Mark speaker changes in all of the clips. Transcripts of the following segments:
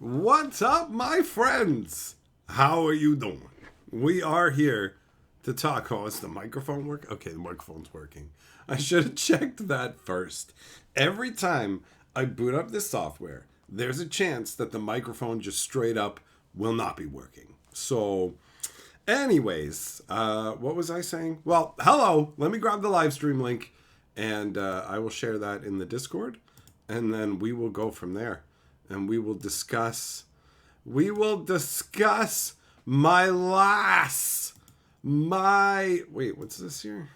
Speaker 1: What's up, my friends? How are you doing? We are here to talk. Oh, is the microphone work? Okay, the microphone's working. I should have checked that first. Every time I boot up this software, there's a chance that the microphone just straight up will not be working. So, anyways, what was I saying? Well, hello. Let me grab the live stream link and I will share that in the Discord. And then we will go from there. And we will discuss wait, what's this here?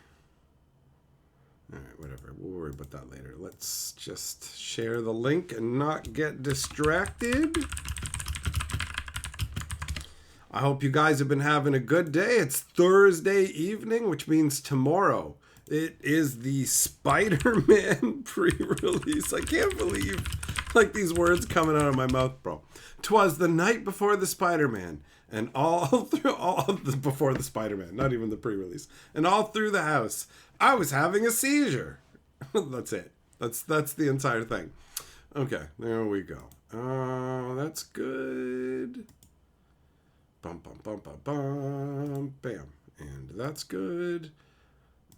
Speaker 1: All right, whatever. We'll worry about that later. Let's just share the link and not get distracted. I hope you guys have been having a good day. It's Thursday evening, which means tomorrow. It is the Spider-Man pre-release. I can't believe these words coming out of my mouth, bro. 'Twas the night before the Spider-Man, and before the Spider-Man, not even the pre-release, and all through the house, I was having a seizure. That's it. That's the entire thing. Okay, there we go. That's good. Bum bum bum bum bum. Bam, and that's good.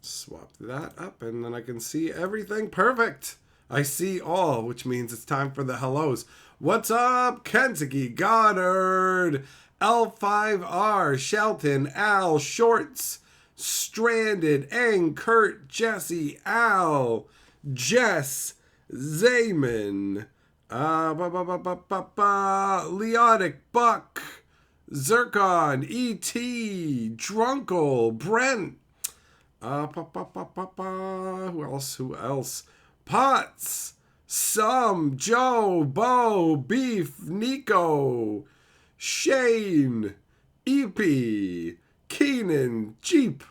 Speaker 1: Swap that up, and then I can see everything. Perfect. I see all, which means it's time for the hellos. What's up, Kentucky Goddard, L5R, Shelton, Al, Shorts, Stranded, Ang, Kurt, Jesse, Al, Jess, Zayman, Leotic, Buck, Zircon, E.T., Drunkle, Brent, who else? Potts, Some, Joe, Bo, Beef, Nico, Shane, EP, Keenan, Jeep.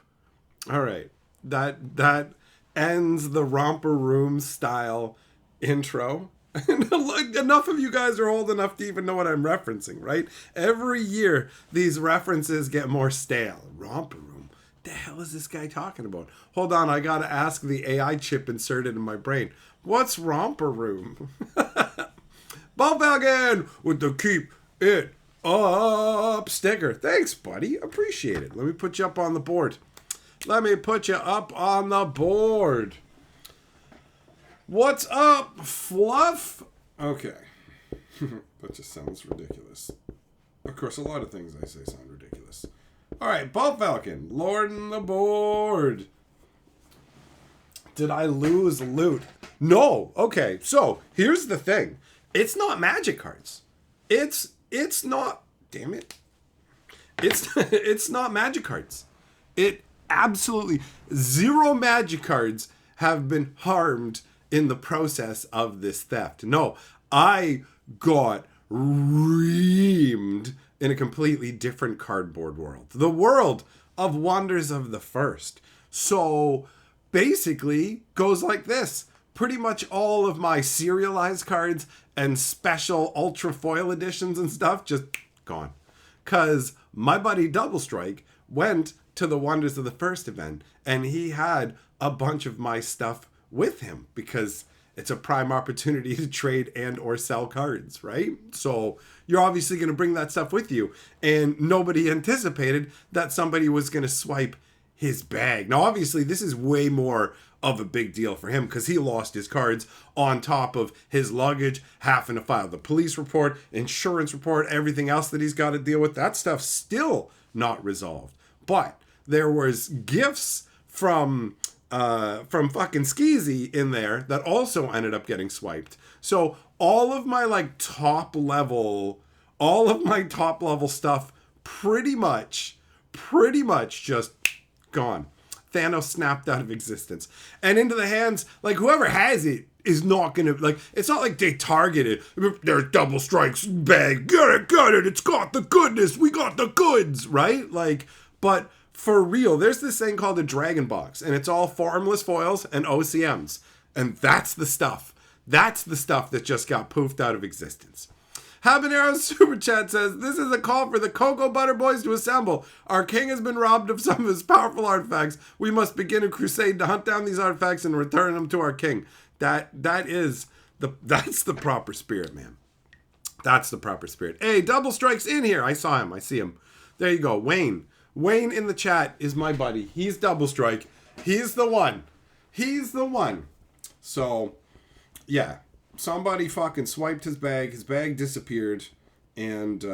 Speaker 1: All right, that ends the Romper Room style intro. And enough of you guys are old enough to even know what I'm referencing, right? Every year, these references get more stale. Romper Room. The hell is this guy talking about? Hold on, I gotta ask the AI chip inserted in my brain. What's Romper Room? Bob Falcon with the Keep It Up sticker. Thanks, buddy. Appreciate it. Let me put you up on the board. What's up, Fluff? Okay. That just sounds ridiculous. Of course, a lot of things I say sound ridiculous. All right, Bob Falcon, lording the board. Did I lose loot? No. Okay, so here's the thing. It's not magic cards. It's not. Damn it. It's not magic cards. It absolutely zero magic cards have been harmed in the process of this theft. No, I got reamed in a completely different cardboard world. The world of Wonders of the First. So basically goes like this. Pretty much all of my serialized cards and special ultra foil editions and stuff just gone. Because my buddy Double Strike went to the Wonders of the First event and he had a bunch of my stuff with him because it's a prime opportunity to trade and or sell cards, right? So you're obviously going to bring that stuff with you. And nobody anticipated that somebody was going to swipe his bag. Now, obviously, this is way more of a big deal for him because he lost his cards on top of his luggage, having to file the police report, insurance report, everything else that he's got to deal with. That stuff's still not resolved. But there was gifts from fucking Skeezy in there that also ended up getting swiped. So all of my top level stuff pretty much just gone. Thanos snapped out of existence and into the hands, whoever has it is not gonna, it's not like they targeted. There's Double Strike's bag. Get it. It's got the goodness. We got the goods, right? But for real, there's this thing called a Dragon Box, and it's all formless foils and OCMs. And that's the stuff. That's the stuff that just got poofed out of existence. Habanero Super Chat says, this is a call for the Cocoa Butter Boys to assemble. Our king has been robbed of some of his powerful artifacts. We must begin a crusade to hunt down these artifacts and return them to our king. That's the proper spirit, man. That's the proper spirit. Hey, Double Strike's in here. I saw him. I see him. There you go. Wayne. Wayne in the chat is my buddy. He's Double Strike. He's the one. He's the one. So, yeah. Somebody fucking swiped his bag. His bag disappeared. And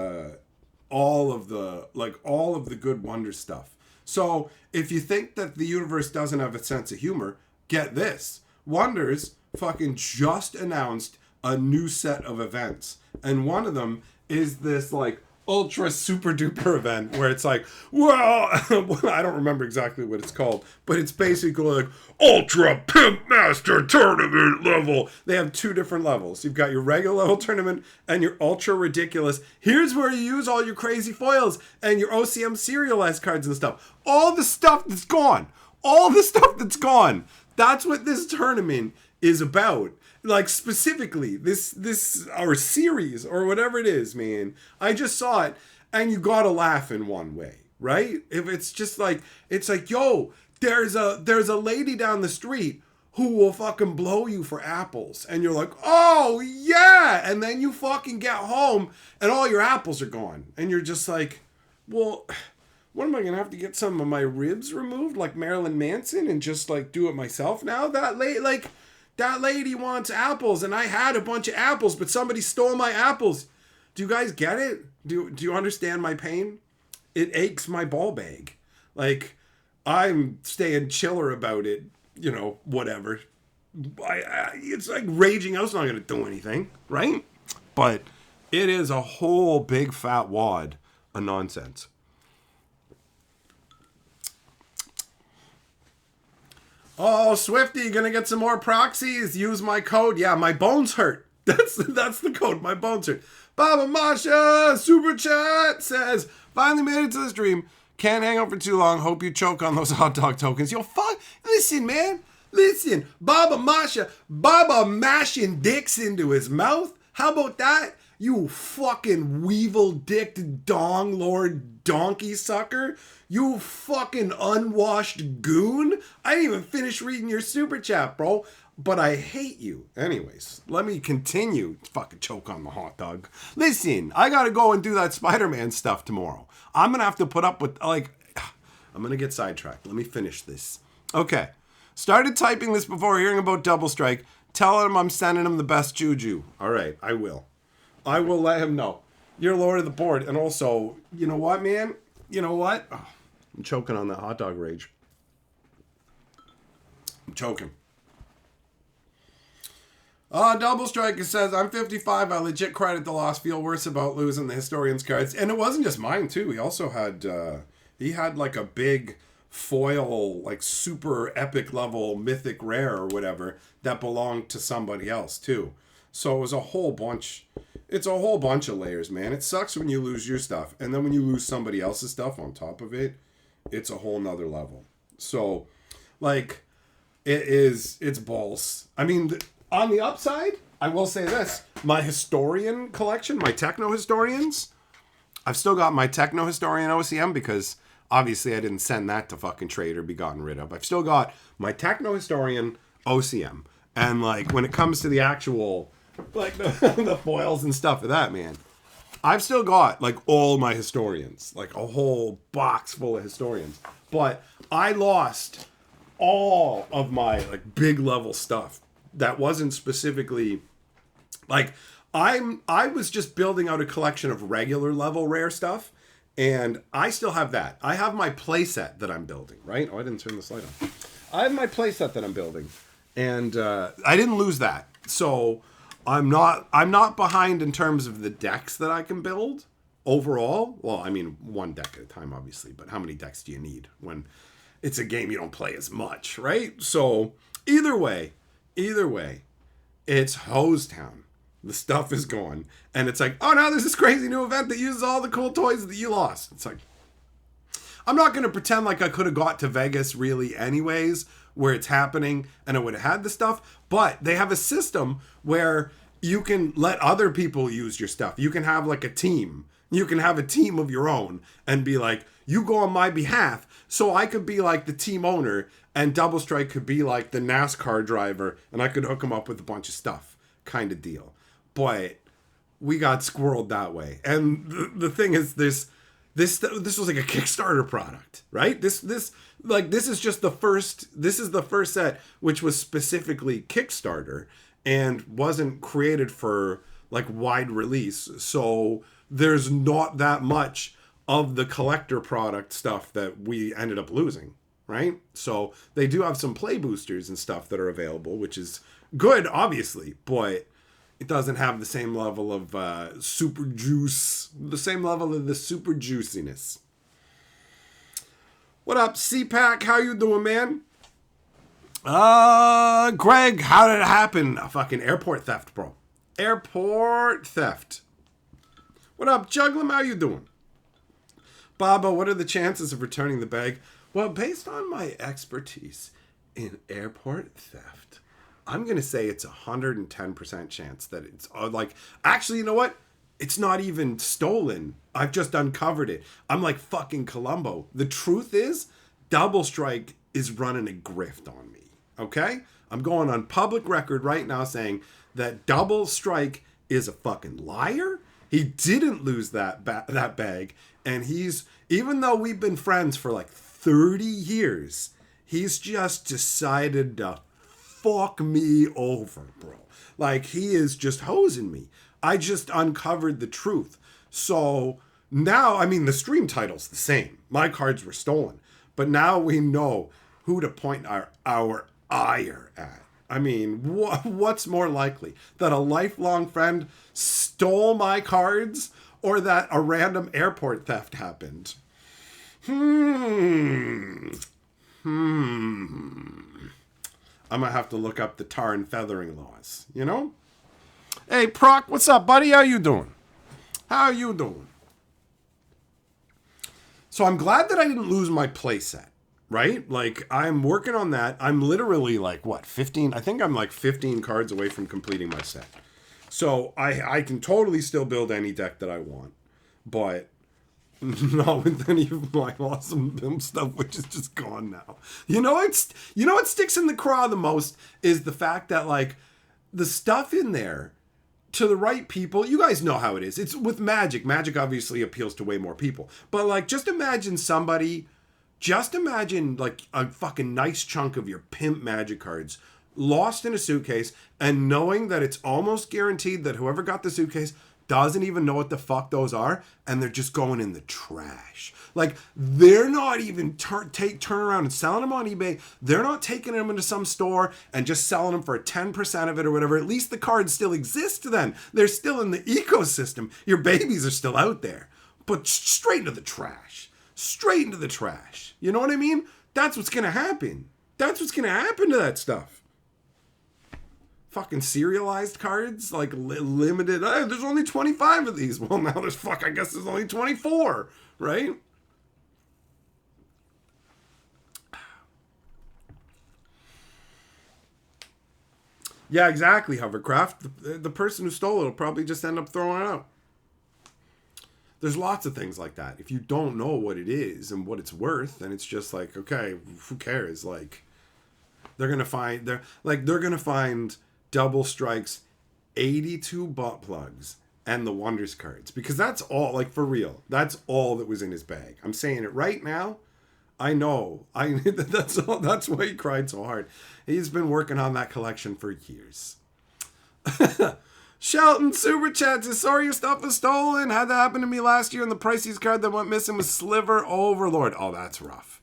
Speaker 1: all of the good Wonder stuff. So, if you think that the universe doesn't have a sense of humor, get this. Wonders fucking just announced a new set of events. And one of them is this, like, ultra super duper event where it's like, well, I don't remember exactly what it's called, but it's basically like Ultra Pimp Master Tournament level. They have 2 different levels. You've got your regular level tournament and your ultra ridiculous. Here's where you use all your crazy foils and your OCM serialized cards and stuff. All the stuff that's gone. All the stuff that's gone. That's what this tournament is about. Like, specifically, this our series or whatever it is, man. I just saw it, and you gotta laugh in one way, right? If it's just like, it's like, yo, there's a lady down the street who will fucking blow you for apples, and you're like, oh yeah, and then you fucking get home, and all your apples are gone, and you're just like, well, what am I gonna have to get some of my ribs removed, like Marilyn Manson, and just like do it myself now? That lady wants apples, and I had a bunch of apples, but somebody stole my apples. Do you guys get it? Do you understand my pain? It aches my ball bag. Like, I'm staying chiller about it, you know, whatever. It's like raging out's not going to do anything, right? But it is a whole big fat wad of nonsense. Oh, Swifty, gonna get some more proxies? Use my code. Yeah, my bones hurt. That's the code. My bones hurt. Baba Masha, super chat, says, finally made it to the stream. Can't hang out for too long. Hope you choke on those hot dog tokens. Yo, fuck. Listen, man. Listen. Baba Masha, Baba mashing dicks into his mouth. How about that? You fucking weevil-dicked dong lord donkey sucker. You fucking unwashed goon. I didn't even finish reading your super chat, bro. But I hate you. Anyways, let me continue. Fucking choke on the hot dog. Listen, I gotta go and do that Spider-Man stuff tomorrow. I'm gonna have to put up with, like, I'm gonna get sidetracked. Let me finish this. Okay. Started typing this before hearing about Double Strike. Tell him I'm sending him the best juju. All right, I will. I will let him know. You're Lord of the Board. And also, you know what, man? You know what? Oh, I'm choking on that hot dog rage. I'm choking. Double Striker says, I'm 55. I legit credit the loss. Feel worse about losing the Historians cards. And it wasn't just mine, too. He also had, he had like a big foil, like super epic level mythic rare or whatever that belonged to somebody else, too. So it was a whole bunch. It's a whole bunch of layers, man. It sucks when you lose your stuff. And then when you lose somebody else's stuff on top of it, it's a whole nother level. So, like, it's balls. I mean, on the upside, I will say this. My historian collection, my techno historians, I've still got my techno historian OCM because obviously I didn't send that to fucking trade or be gotten rid of. I've still got my techno historian OCM. And, like, when it comes to the actual, like, the foils and stuff of that, man, I've still got, like, all my historians. Like, a whole box full of historians. But I lost all of my, like, big level stuff that wasn't specifically, like, I was just building out a collection of regular level rare stuff. And I still have that. I have my playset that I'm building, right? Oh, I didn't turn this light on. I have my playset that I'm building. And I didn't lose that. So I'm not behind in terms of the decks that I can build overall. Well, I mean, one deck at a time, obviously. But how many decks do you need when it's a game you don't play as much, right? So either way, it's Hose Town. The stuff is gone. And it's like, oh, now there's this crazy new event that uses all the cool toys that you lost. It's like, I'm not going to pretend like I could have got to Vegas really anyways, where it's happening and I would have had the stuff. But they have a system where you can let other people use your stuff. You can have like a team. You can have a team of your own and be like, you go on my behalf. So I could be like the team owner and Double Strike could be like the NASCAR driver and I could hook him up with a bunch of stuff kind of deal. But we got squirreled that way. And the thing is, this was like a Kickstarter product, right? This is just the first. This is the first set, which was specifically Kickstarter and wasn't created for like wide release. So there's not that much of the collector product stuff that we ended up losing, right? So they do have some play boosters and stuff that are available, which is good, obviously, but it doesn't have the same level of super juice, the same level of the super juiciness. What up, CPAC? How you doing, man? Greg, how did it happen? A fucking airport theft, bro. Airport theft. What up, Jugglim? How you doing? Baba, what are the chances of returning the bag? Well, based on my expertise in airport theft, I'm going to say it's 110% chance that it's actually, you know what? It's not even stolen. I've just uncovered it. I'm like fucking Columbo. The truth is, Double Strike is running a grift on me. Okay? I'm going on public record right now saying that Double Strike is a fucking liar. He didn't lose that bag. And even though we've been friends for like 30 years, he's just decided to fuck me over, bro. Like, he is just hosing me. I just uncovered the truth. So now, I mean, the stream title's the same. My cards were stolen. But now we know who to point our ire at. I mean, what's more likely? That a lifelong friend stole my cards or that a random airport theft happened? I'm going to have to look up the tar and feathering laws, you know? Hey, Proc, what's up, buddy? How you doing? How you doing? So I'm glad that I didn't lose my playset, right? Like, I'm working on that. I'm literally like, 15? I think I'm like 15 cards away from completing my set. So I can totally still build any deck that I want. But not with any of my awesome BIM stuff, which is just gone now. You know what sticks in the craw the most is the fact that, like, the stuff in there, to the right people, you guys know how it is. It's with Magic. Magic obviously appeals to way more people. But, like, just imagine like a fucking nice chunk of your pimp Magic cards lost in a suitcase, and knowing that it's almost guaranteed that whoever got the suitcase doesn't even know what the fuck those are, and they're just going in the trash. Like, they're not even turn around and selling them on eBay. They're not taking them into some store and just selling them for 10% of it or whatever. At least the cards still exist then. They're still in the ecosystem. Your babies are still out there. But straight into the trash. Straight into the trash. You know what I mean? That's what's going to happen. That's what's going to happen to that stuff. Fucking serialized cards, like limited. There's only 25 of these. Well, now I guess there's only 24, right? Yeah, exactly, Hovercraft. The person who stole it will probably just end up throwing it out. There's lots of things like that. If you don't know what it is and what it's worth, then it's just like, okay, who cares? Like, they're gonna find Double Strike's 82 butt plugs and the Wonders cards, because that's all, like, for real, that's all that was in his bag. I'm saying it right now. I know. That's why he cried so hard. He's been working on that collection for years. Shelton Super Chat says, sorry your stuff was stolen. Had that happen to me last year, and the Pricey's card that went missing was Sliver Overlord. Oh, that's rough.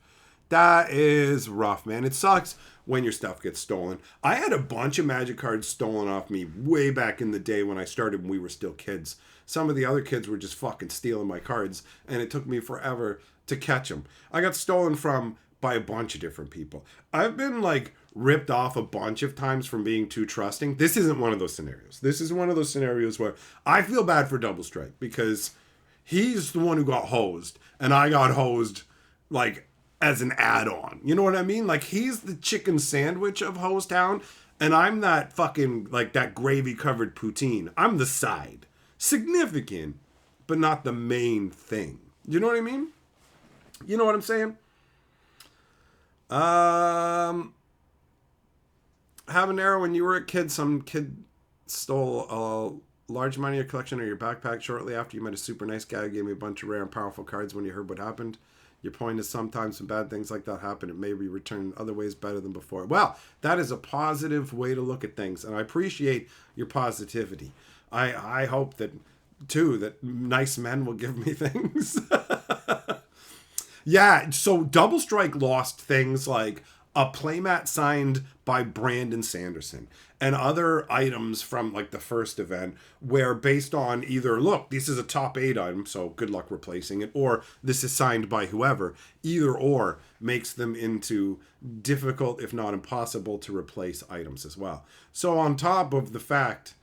Speaker 1: That is rough, man. It sucks when your stuff gets stolen. I had a bunch of Magic cards stolen off me way back in the day when I started, when we were still kids. Some of the other kids were just fucking stealing my cards, and it took me forever to catch them. I got stolen from by a bunch of different people. I've been, like, ripped off a bunch of times from being too trusting. This isn't one of those scenarios. This is one of those scenarios where I feel bad for Double Strike, because he's the one who got hosed, and I got hosed, like, as an add-on. You know what I mean? Like, he's the chicken sandwich of Hose Town, and I'm that fucking, like, that gravy-covered poutine. I'm the side. Significant, but not the main thing. You know what I mean? You know what I'm saying? Habanero, when you were a kid, some kid stole large amount of your collection or your backpack shortly after you met a super nice guy who gave me a bunch of rare and powerful cards when you heard what happened. Your point is sometimes when bad things like that happen, it may be returned in other ways better than before. Well, that is a positive way to look at things, and I appreciate your positivity. I hope that, too, that nice men will give me things. Yeah, so Double Strike lost things like a playmat signed by Brandon Sanderson and other items from like the first event where based on either, look, this is a top 8 item, so good luck replacing it, or this is signed by whoever, either or makes them into difficult, if not impossible, to replace items as well. So on top of the fact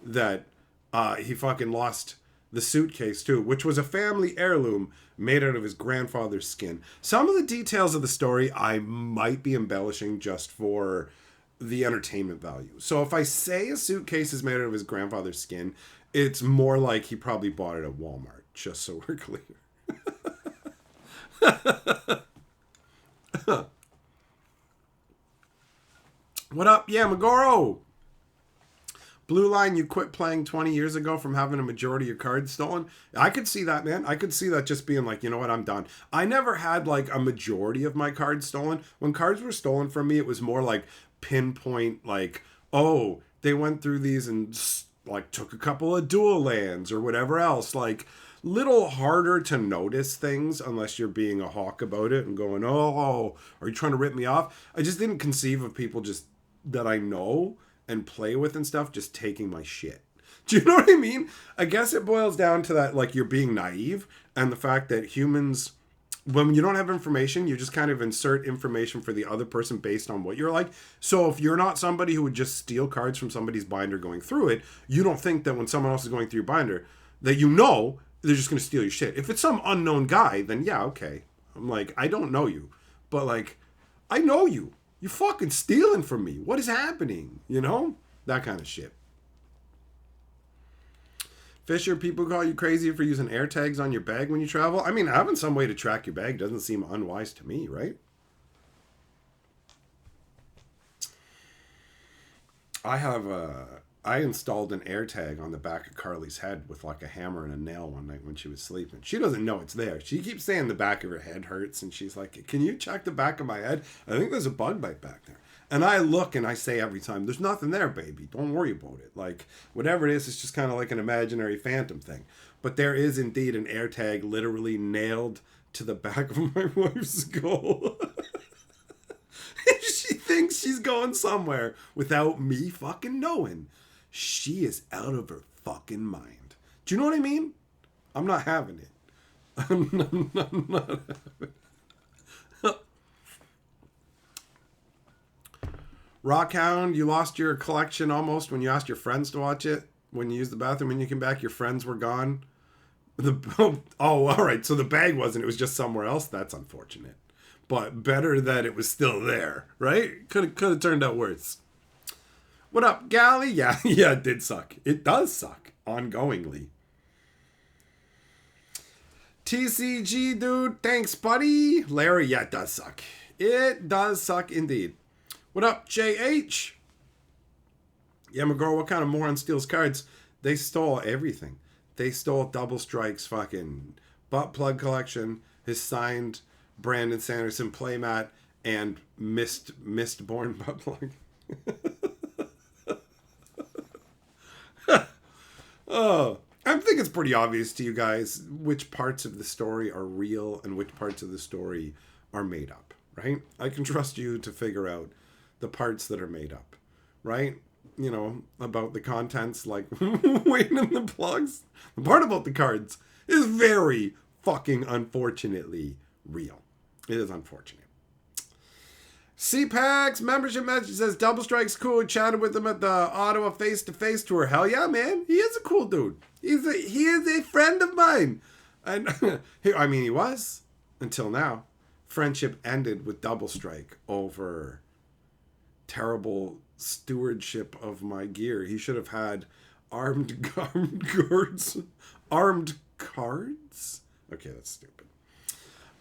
Speaker 1: that he fucking lost the suitcase too, which was a family heirloom made out of his grandfather's skin. Some of the details of the story I might be embellishing just for the entertainment value. So if I say a suitcase is made out of his grandfather's skin, it's more like he probably bought it at Walmart, just so we're clear. What up? Yeah, Magoro! Blue Line, you quit playing 20 years ago from having a majority of your cards stolen. I could see that, man. I could see that just being like, you know what, I'm done. I never had like a majority of my cards stolen. When cards were stolen from me, it was more like pinpoint, like, oh, they went through these and like took a couple of dual lands or whatever else. Like, little harder to notice things unless you're being a hawk about it and going, oh, are you trying to rip me off? I just didn't conceive of people just that I know and play with and stuff just taking my shit. Do you know what I mean? I guess it boils down to that, like, you're being naive and the fact that humans, when you don't have information, you just kind of insert information for the other person based on what you're like. So if you're not somebody who would just steal cards from somebody's binder going through it, you don't think that when someone else is going through your binder that you know they're just going to steal your shit. If it's some unknown guy, then yeah, okay. I'm like, I don't know you, but like, I know you. You're fucking stealing from me. What is happening? You know? That kind of shit. Fisher, people call you crazy for using air tags on your bag when you travel. I mean, having some way to track your bag doesn't seem unwise to me, right? I installed an air tag on the back of Carly's head with like a hammer and a nail one night when she was sleeping. She doesn't know it's there. She keeps saying the back of her head hurts and she's like, can you check the back of my head? I think there's a bug bite back there. And I look and I say every time, there's nothing there, baby. Don't worry about it. Like, whatever it is, it's just kind of like an imaginary phantom thing. But there is indeed an air tag literally nailed to the back of my wife's skull. She thinks she's going somewhere without me fucking knowing. She is out of her fucking mind. Do you know what I mean? I'm not having it. I'm not having it. Rockhound, you lost your collection almost when you asked your friends to watch it. When you used the bathroom, when you came back, your friends were gone. Oh, all right. So the bag wasn't. It was just somewhere else. That's unfortunate. But better that it was still there, right? Could have turned out worse. What up, Gally? Yeah, it did suck. It does suck ongoingly. TCG, dude. Thanks, buddy. Larry, yeah, it does suck. It does suck indeed. What up, JH? Yeah, McGraw, what kind of moron steals cards? They stole everything. They stole Double Strike's fucking butt plug collection, his signed Brandon Sanderson playmat, and Mistborn butt plug. Oh, I think it's pretty obvious to you guys which parts of the story are real and which parts of the story are made up, right? I can trust you to figure out the parts that are made up, right? You know, about the contents, like waiting in the plugs. The part about the cards is very fucking unfortunately real. It is unfortunate. CPAX membership message says Double Strike's cool. We chatted with him at the Ottawa face-to-face tour. Hell yeah, man. He is a cool dude. He is a friend of mine. And I mean, he was until now. Friendship ended with Double Strike over terrible stewardship of my gear. He should have had armed guards. Armed cards? Okay, that's stupid.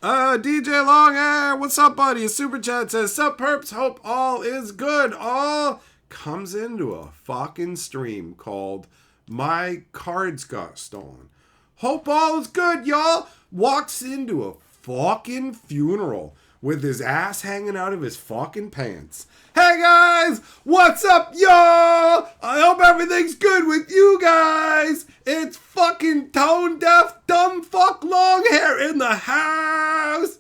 Speaker 1: DJ Longhair, what's up, buddy? A super chat says, sup, perps, hope all is good. All comes into a fucking stream called My cards got stolen. Hope all is good, y'all. Walks into a fucking funeral with his ass hanging out of his fucking pants. Hey guys, what's up, y'all? I hope everything's good with you guys. It's fucking tone deaf, dumb fuck long hair in the house.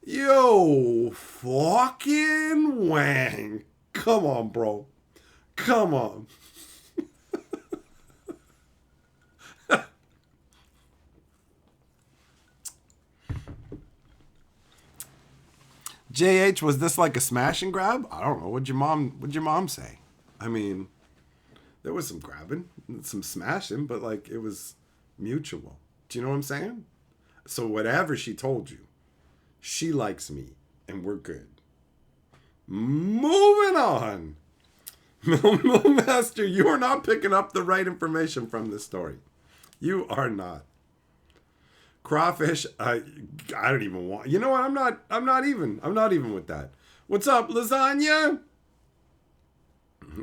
Speaker 1: Yo, fucking wang. Come on, bro. Come on. JH, was this like a smash and grab? I don't know. What'd your mom say? I mean, there was some grabbing, some smashing, but like it was mutual. Do you know what I'm saying? So whatever she told you, she likes me and we're good. Moving on. Master, you are not picking up the right information from this story. You are not. Crawfish, I don't even want. You know what? I'm not even with that. What's up, lasagna?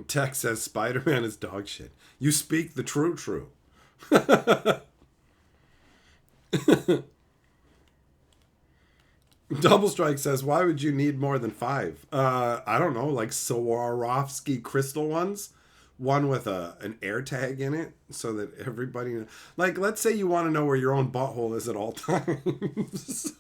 Speaker 1: Tech says Spider-Man is dog shit. You speak the true. Double Strike says, why would you need more than 5? I don't know, like Swarovski crystal ones. One with an air tag in it so that everybody... Like, let's say you want to know where your own butthole is at all times.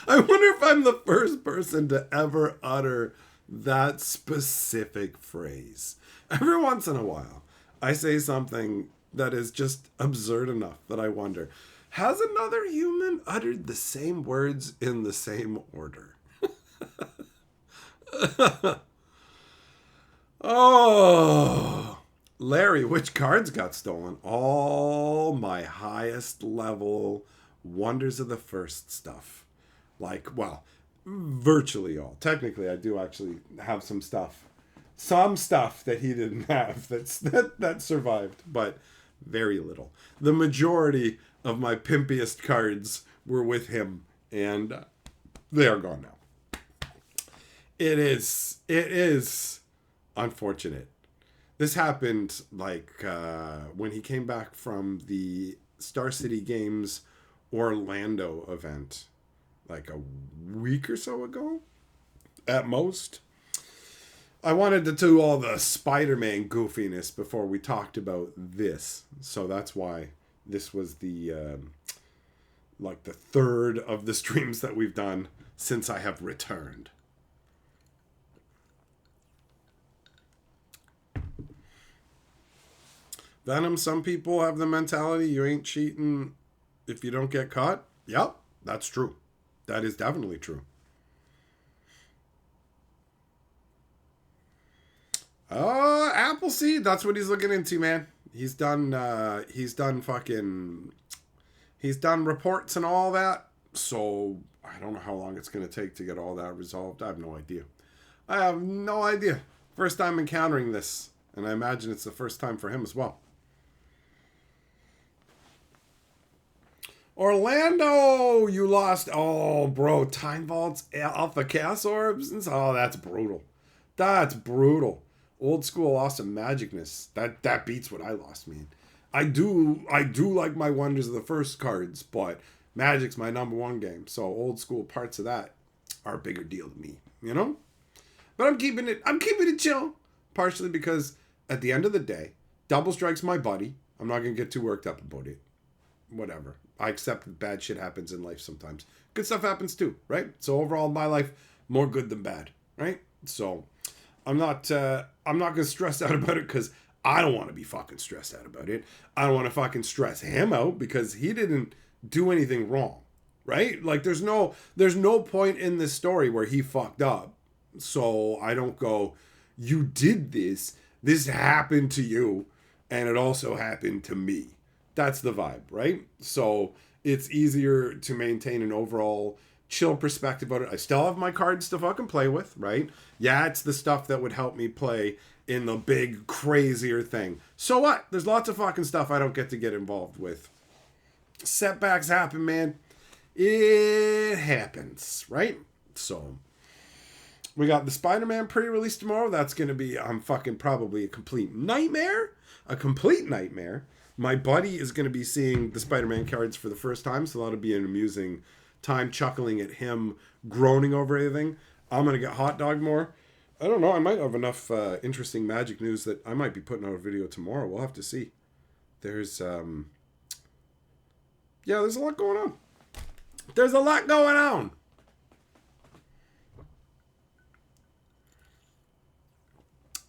Speaker 1: I wonder if I'm the first person to ever utter that specific phrase. Every once in a while, I say something that is just absurd enough that I wonder, has another human uttered the same words in the same order? Oh, Larry, which cards got stolen? All my highest level Wonders of the First stuff. Like, well, virtually all. Technically, I do actually have some stuff. Some stuff that he didn't have that survived, but very little. The majority of my pimpiest cards were with him, and they are gone now. It is unfortunate. This happened like when he came back from the Star City Games Orlando event, like a week or so ago, at most. I wanted to do all the Spider-Man goofiness before we talked about this, so that's why this was the like the third of the streams that we've done since I have returned. Venom, some people have the mentality you ain't cheating if you don't get caught. Yep, that's true. That is definitely true. Appleseed, that's what he's looking into, man. He's done reports and all that. So I don't know how long it's going to take to get all that resolved. I have no idea. First time encountering this, and I imagine it's the first time for him as well. Orlando, you lost. Oh, bro, Time Vaults, Alpha Chaos Orbs. Oh, that's brutal. That's brutal. Old school awesome magicness. That beats what I lost, man. I do like my Wonders of the First cards, but Magic's my number one game. So old school parts of that are a bigger deal to me, you know? But I'm keeping it chill. Partially because at the end of the day, Double Strike's my buddy. I'm not gonna get too worked up about it. Whatever. I accept that bad shit happens in life sometimes. Good stuff happens too, right? So overall, my life, more good than bad, right? So I'm not gonna stress out about it because I don't want to be fucking stressed out about it. I don't want to fucking stress him out because he didn't do anything wrong, right? Like there's no point in this story where he fucked up. So I don't go, you did this. This happened to you, and it also happened to me. That's the vibe, right? So it's easier to maintain an overall chill perspective about it. I still have my cards to fucking play with, right? Yeah, it's the stuff that would help me play in the big, crazier thing. So what? There's lots of fucking stuff I don't get to get involved with. Setbacks happen, man. It happens, right? So, We got the Spider-Man pre-release tomorrow. That's going to be, fucking probably a complete nightmare. A complete nightmare. My buddy is going to be seeing the Spider-Man cards for the first time, so that'll be an amusing time chuckling at him groaning over everything. I'm going to get hot dog more. I don't know. I might have enough interesting Magic news that I might be putting out a video tomorrow. We'll have to see. There's, there's a lot going on. There's a lot going on.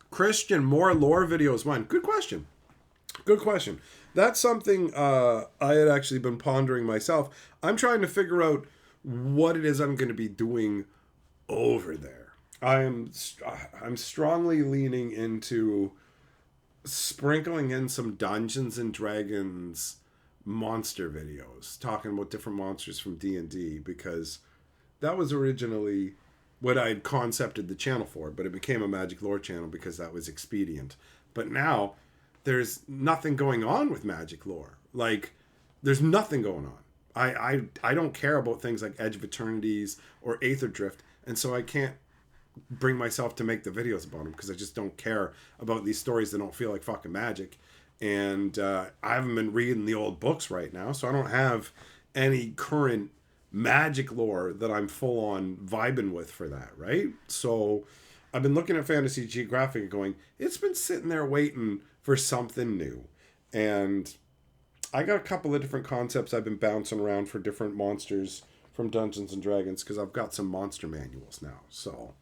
Speaker 1: Christian, more lore videos when? Good question. Good question. That's something I had actually been pondering myself. I'm trying to figure out what it is I'm going to be doing over there. I'm strongly leaning into sprinkling in some Dungeons and Dragons monster videos, talking about different monsters from D&D, because that was originally what I'd concepted the channel for, but it became a Magic Lore channel because that was expedient. But now there's nothing going on with Magic Lore. Like, there's nothing going on. I don't care about things like Edge of Eternities or Aether Drift, and so I can't bring myself to make the videos about them because I just don't care about these stories that don't feel like fucking magic. And I haven't been reading the old books right now, so I don't have any current Magic lore that I'm full on vibing with for that, right? So I've been looking at Fantasy Geographic and going, it's been sitting there waiting for something new. And I got a couple of different concepts I've been bouncing around for different monsters from Dungeons and Dragons, because I've got some monster manuals now. So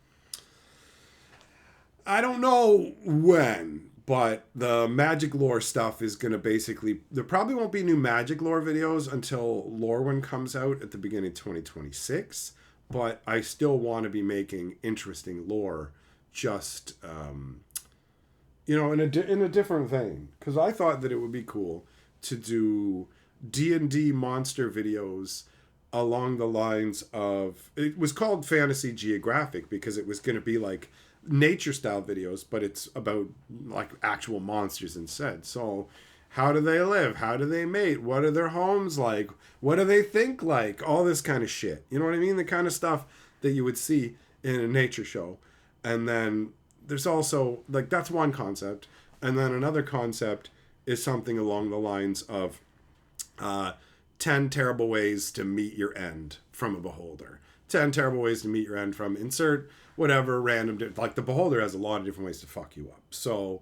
Speaker 1: I don't know when, but the Magic lore stuff is going to basically... There probably won't be new Magic lore videos until Lorwyn comes out at the beginning of 2026. But I still want to be making interesting lore, just, in a different vein. Because I thought that it would be cool to do D&D monster videos along the lines of... It was called Fantasy Geographic because it was going to be like nature style videos, but it's about like actual monsters instead. So how do they live? How do they mate? What are their homes like? What do they think like? All this kind of shit. You know what I mean? The kind of stuff that you would see in a nature show. And then there's also, like, that's one concept. And then another concept is something along the lines of 10 terrible ways to meet your end from a beholder. 10 terrible ways to meet your end from insert whatever random, like the beholder has a lot of different ways to fuck you up. So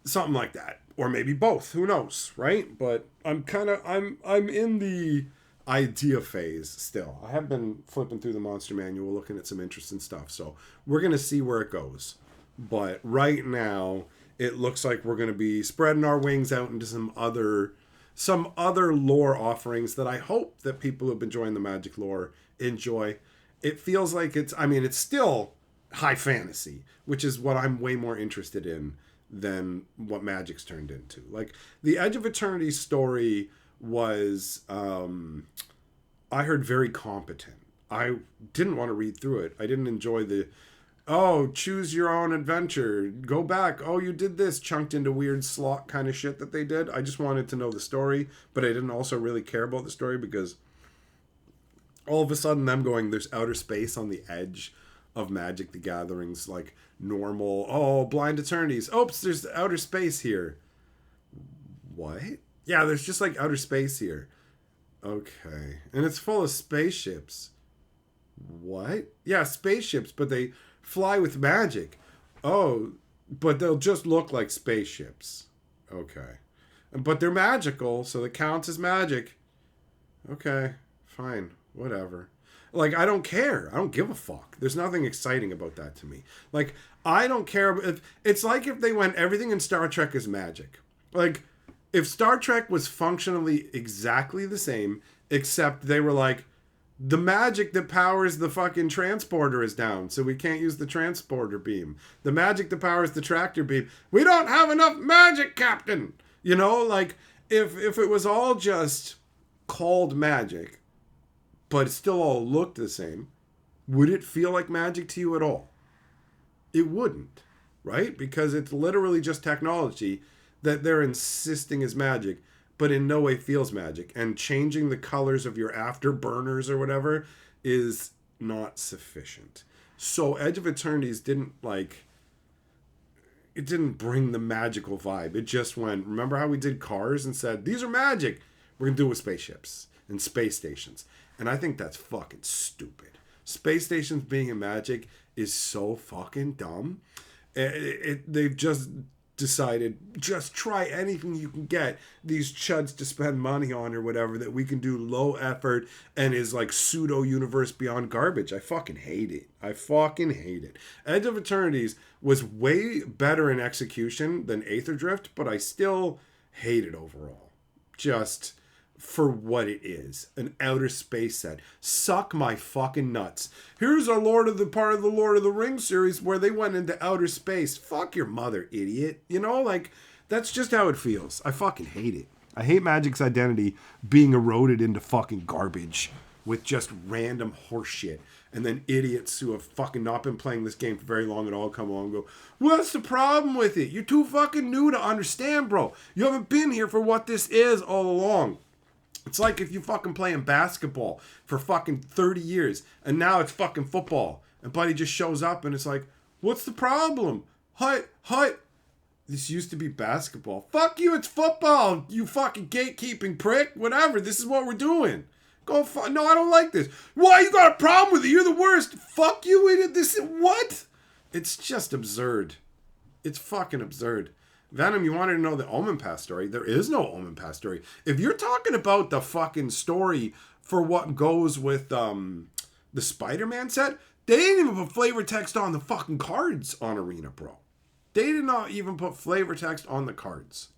Speaker 1: something like that, or maybe both, who knows, right? But I'm in the idea phase still. I have been flipping through the monster manual, looking at some interesting stuff. So we're going to see where it goes. But right now it looks like we're going to be spreading our wings out into some other lore offerings that I hope that people who've been enjoying the Magic lore enjoy. It feels like it's still high fantasy, which is what I'm way more interested in than what Magic's turned into. Like, the Edge of Eternity story was, I heard, very competent. I didn't want to read through it. I didn't enjoy the, choose your own adventure, go back, you did this, chunked into weird slot kind of shit that they did. I just wanted to know the story, but I didn't also really care about the story because all of a sudden them going, there's outer space on the edge of Magic the Gathering's like normal, blind eternities. Oops, there's outer space here. What? Yeah, there's just like outer space here. Okay. And it's full of spaceships. What? Yeah, spaceships, but they fly with magic. Oh, but they'll just look like spaceships. Okay. But they're magical, so it counts as magic. Okay, fine. Whatever. Like, I don't care. I don't give a fuck. There's nothing exciting about that to me. Like, I don't care. It's like if they went everything in Star Trek is magic. Like, if Star Trek was functionally exactly the same, except they were like, the magic that powers the fucking transporter is down, so we can't use the transporter beam. The magic that powers the tractor beam. We don't have enough magic, Captain! You know, like, if it was all just called magic, but it still all looked the same, would it feel like magic to you at all? It wouldn't, right? Because it's literally just technology that they're insisting is magic, but in no way feels magic. And changing the colors of your afterburners or whatever is not sufficient. So Edge of Eternities didn't it didn't bring the magical vibe. It just went, remember how we did Cars and said, these are magic. We're going to do it with spaceships and space stations. And I think that's fucking stupid. Space stations being in magic is so fucking dumb. They've just decided, just try anything you can get these chuds to spend money on or whatever that we can do low effort and is like pseudo universe beyond garbage. I fucking hate it. I fucking hate it. Edge of Eternities was way better in execution than Aether Drift, but I still hate it overall. Just for what it is, an outer space set. Suck my fucking nuts. Here's a part of the Lord of the Rings series where they went into outer space. Fuck your mother, idiot. You know, like, that's just how it feels. I fucking hate it. I hate Magic's identity being eroded into fucking garbage with just random horseshit. And then idiots who have fucking not been playing this game for very long at all come along and go, what's the problem with it? You're too fucking new to understand, bro. You haven't been here for what this is all along. It's like if you fucking playing basketball for fucking 30 years and now it's fucking football and buddy just shows up and it's like, what's the problem? Hi. This used to be basketball. Fuck you, it's football, you fucking gatekeeping prick. Whatever, this is what we're doing. No, I don't like this. Why you got a problem with it? You're the worst. Fuck you, idiot. What? It's just absurd. It's fucking absurd. Venom, you wanted to know the Omen Pass story. There is no Omen Pass story. If you're talking about the fucking story for what goes with the Spider-Man set, they didn't even put flavor text on the fucking cards on Arena, bro. They did not even put flavor text on the cards.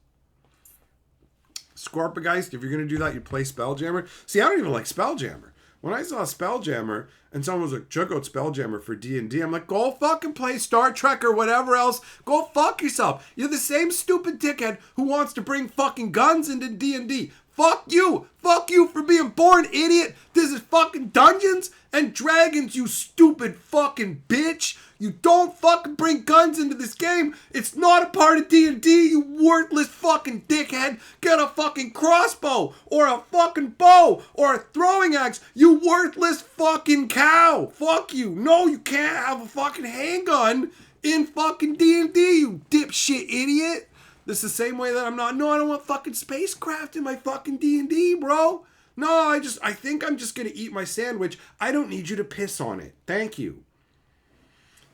Speaker 1: Scorpigeist, if you're going to do that, you play Spelljammer. See, I don't even like Spelljammer. When I saw Spelljammer and someone was like, check out Spelljammer for D&D, I'm like, go fucking play Star Trek or whatever else. Go fuck yourself. You're the same stupid dickhead who wants to bring fucking guns into D&D. Fuck you. Fuck you for being born, idiot. This is fucking Dungeons and Dragons, you stupid fucking bitch. You don't fucking bring guns into this game. It's not a part of D&D, you worthless fucking dickhead. Get a fucking crossbow or a fucking bow or a throwing axe, you worthless fucking cow. Fuck you. No, you can't have a fucking handgun in fucking D&D, you dipshit idiot. This is the same way that I don't want fucking spacecraft in my fucking D&D, bro. No, I think I'm just going to eat my sandwich. I don't need you to piss on it. Thank you.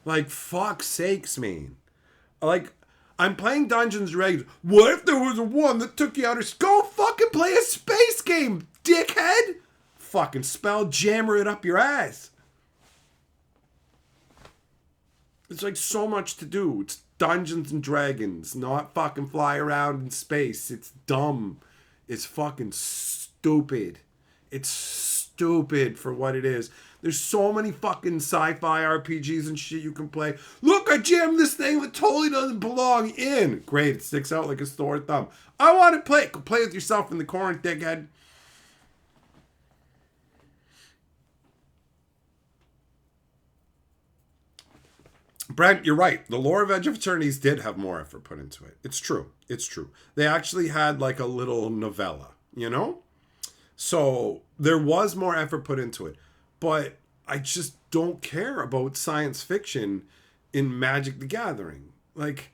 Speaker 1: Like, fuck's sakes, man. Like, I'm playing Dungeons & Dragons. What if there was a one that took you out of... Go fucking play a space game, dickhead. Fucking Spelljammer it up your ass. It's like so much to do. It's Dungeons and Dragons, not fucking fly around in space. It's dumb. It's fucking stupid. It's stupid for what it is. There's so many fucking sci-fi RPGs and shit you can play. Look, I jammed this thing that totally doesn't belong in. Great, it sticks out like a sore thumb. I want to play. Go play with yourself in the corner, dickhead. Brent, you're right. The lore of Edge of Eternities did have more effort put into it. It's true. It's true. They actually had like a little novella, you know? So there was more effort put into it. But I just don't care about science fiction in Magic the Gathering. Like,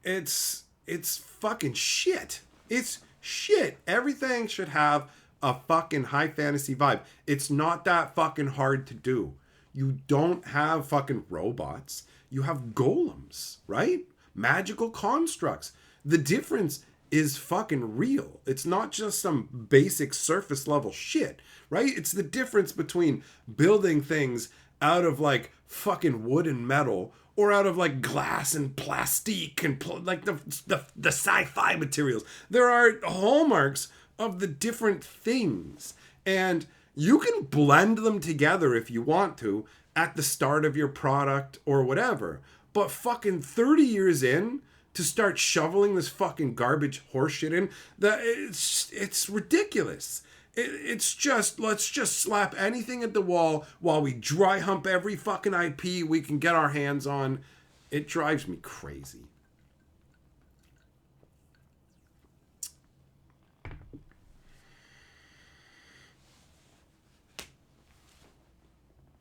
Speaker 1: it's fucking shit. It's shit. Everything should have a fucking high fantasy vibe. It's not that fucking hard to do. You don't have fucking robots. You have golems, right? Magical constructs. The difference is fucking real. It's not just some basic surface level shit, right? It's the difference between building things out of like fucking wood and metal or out of like glass and plastique and like the sci-fi materials. There are hallmarks of the different things, and you can blend them together if you want to at the start of your product or whatever. But fucking 30 years in, to start shoveling this fucking garbage horseshit in, it's ridiculous. It's just, let's just slap anything at the wall while we dry hump every fucking IP we can get our hands on. It drives me crazy.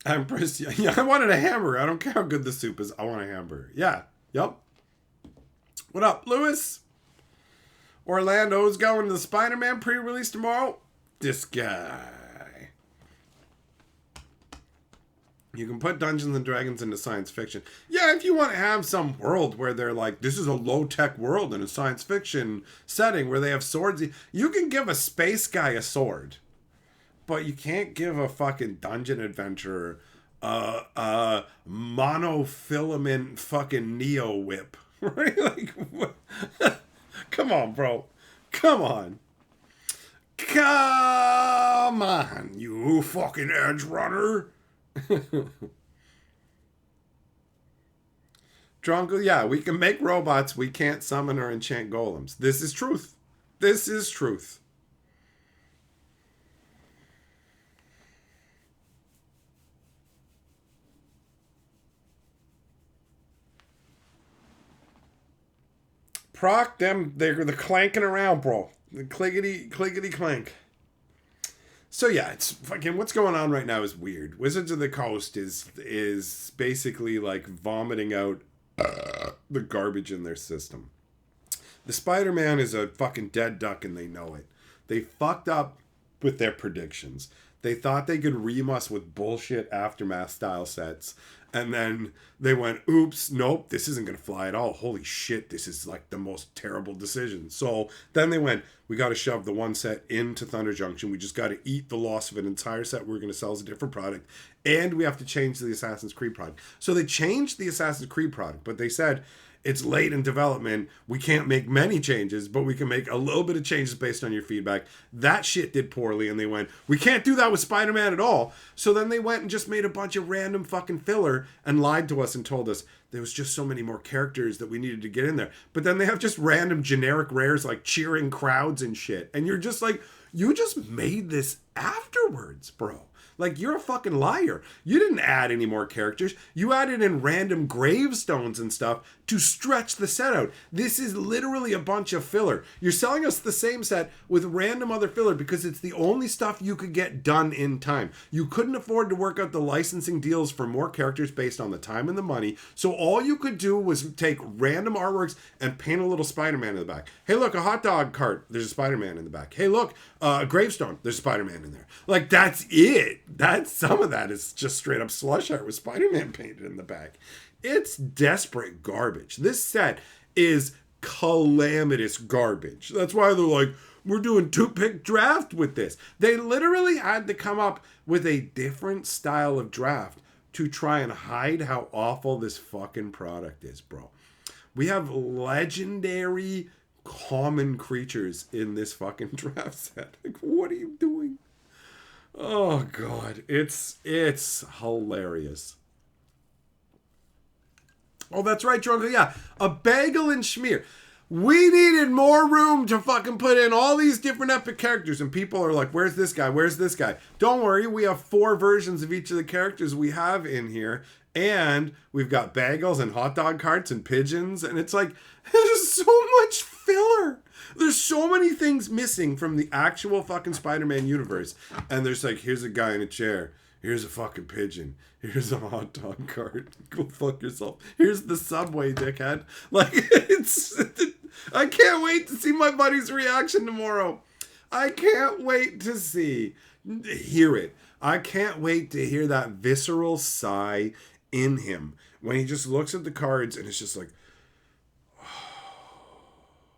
Speaker 1: Empress, yeah, I wanted a hamburger. I don't care how good the soup is. I want a hamburger. Yeah. Yep. What up, Lewis? Orlando's going to the Spider-Man pre-release tomorrow. This guy. You can put Dungeons and Dragons into science fiction. Yeah, if you want to have some world where they're like, this is a low-tech world in a science fiction setting where they have swords, you can give a space guy a sword. But you can't give a fucking dungeon adventurer a monofilament fucking Neo whip. Right? Like, what? Come on, bro. Come on. Come on, you fucking edge runner. Drungle, yeah, we can make robots. We can't summon or enchant golems. This is truth. This is truth. Proc them, they're the clanking around, bro. The clickety clank. So yeah, it's fucking what's going on right now is weird. Wizards of the Coast is basically like vomiting out the garbage in their system. The Spider-Man is a fucking dead duck and they know it. They fucked up with their predictions. They thought they could ream us with bullshit Aftermath style sets. And then they went, oops, nope, this isn't going to fly at all. Holy shit, this is like the most terrible decision. So then they went, we got to shove the one set into Thunder Junction. We just got to eat the loss of an entire set we're going to sell as a different product. And we have to change the Assassin's Creed product. So they changed the Assassin's Creed product, but they said, it's late in development. We can't make many changes, but we can make a little bit of changes based on your feedback. That shit did poorly, and they went, we can't do that with Spider-Man at all. So then they went and just made a bunch of random fucking filler and lied to us and told us there was just so many more characters that we needed to get in there. But then they have just random generic rares like cheering crowds and shit. And you're just like, you just made this afterwards, bro. Like, you're a fucking liar. You didn't add any more characters. You added in random gravestones and stuff to stretch the set out. This is literally a bunch of filler. You're selling us the same set with random other filler because it's the only stuff you could get done in time. You couldn't afford to work out the licensing deals for more characters based on the time and the money. So all you could do was take random artworks and paint a little Spider-Man in the back. Hey, look, a hot dog cart. There's a Spider-Man in the back. Hey, look, a gravestone. There's a Spider-Man in there. Like, that's it. Some of that is just straight up slush art with Spider-Man painted in the back. It's desperate garbage. This set is calamitous garbage. That's why they're like, we're doing two-pick draft with this. They literally had to come up with a different style of draft to try and hide how awful this fucking product is, bro. We have legendary common creatures in this fucking draft set. Like, what are you doing? Oh god, it's hilarious. Oh, that's right, Drunko. Yeah, a bagel and schmear. We needed more room to fucking put in all these different epic characters, and people are like, where's this guy? Where's this guy? Don't worry, we have 4 versions of each of the characters we have in here, and we've got bagels and hot dog carts and pigeons, and it's like, there's so much filler. There's so many things missing from the actual fucking Spider-Man universe. And there's like, here's a guy in a chair. Here's a fucking pigeon. Here's a hot dog cart. Go fuck yourself. Here's the subway, dickhead. Like, I can't wait to see my buddy's reaction tomorrow. I can't wait to hear it. I can't wait to hear that visceral sigh in him when he just looks at the cards and it's just like,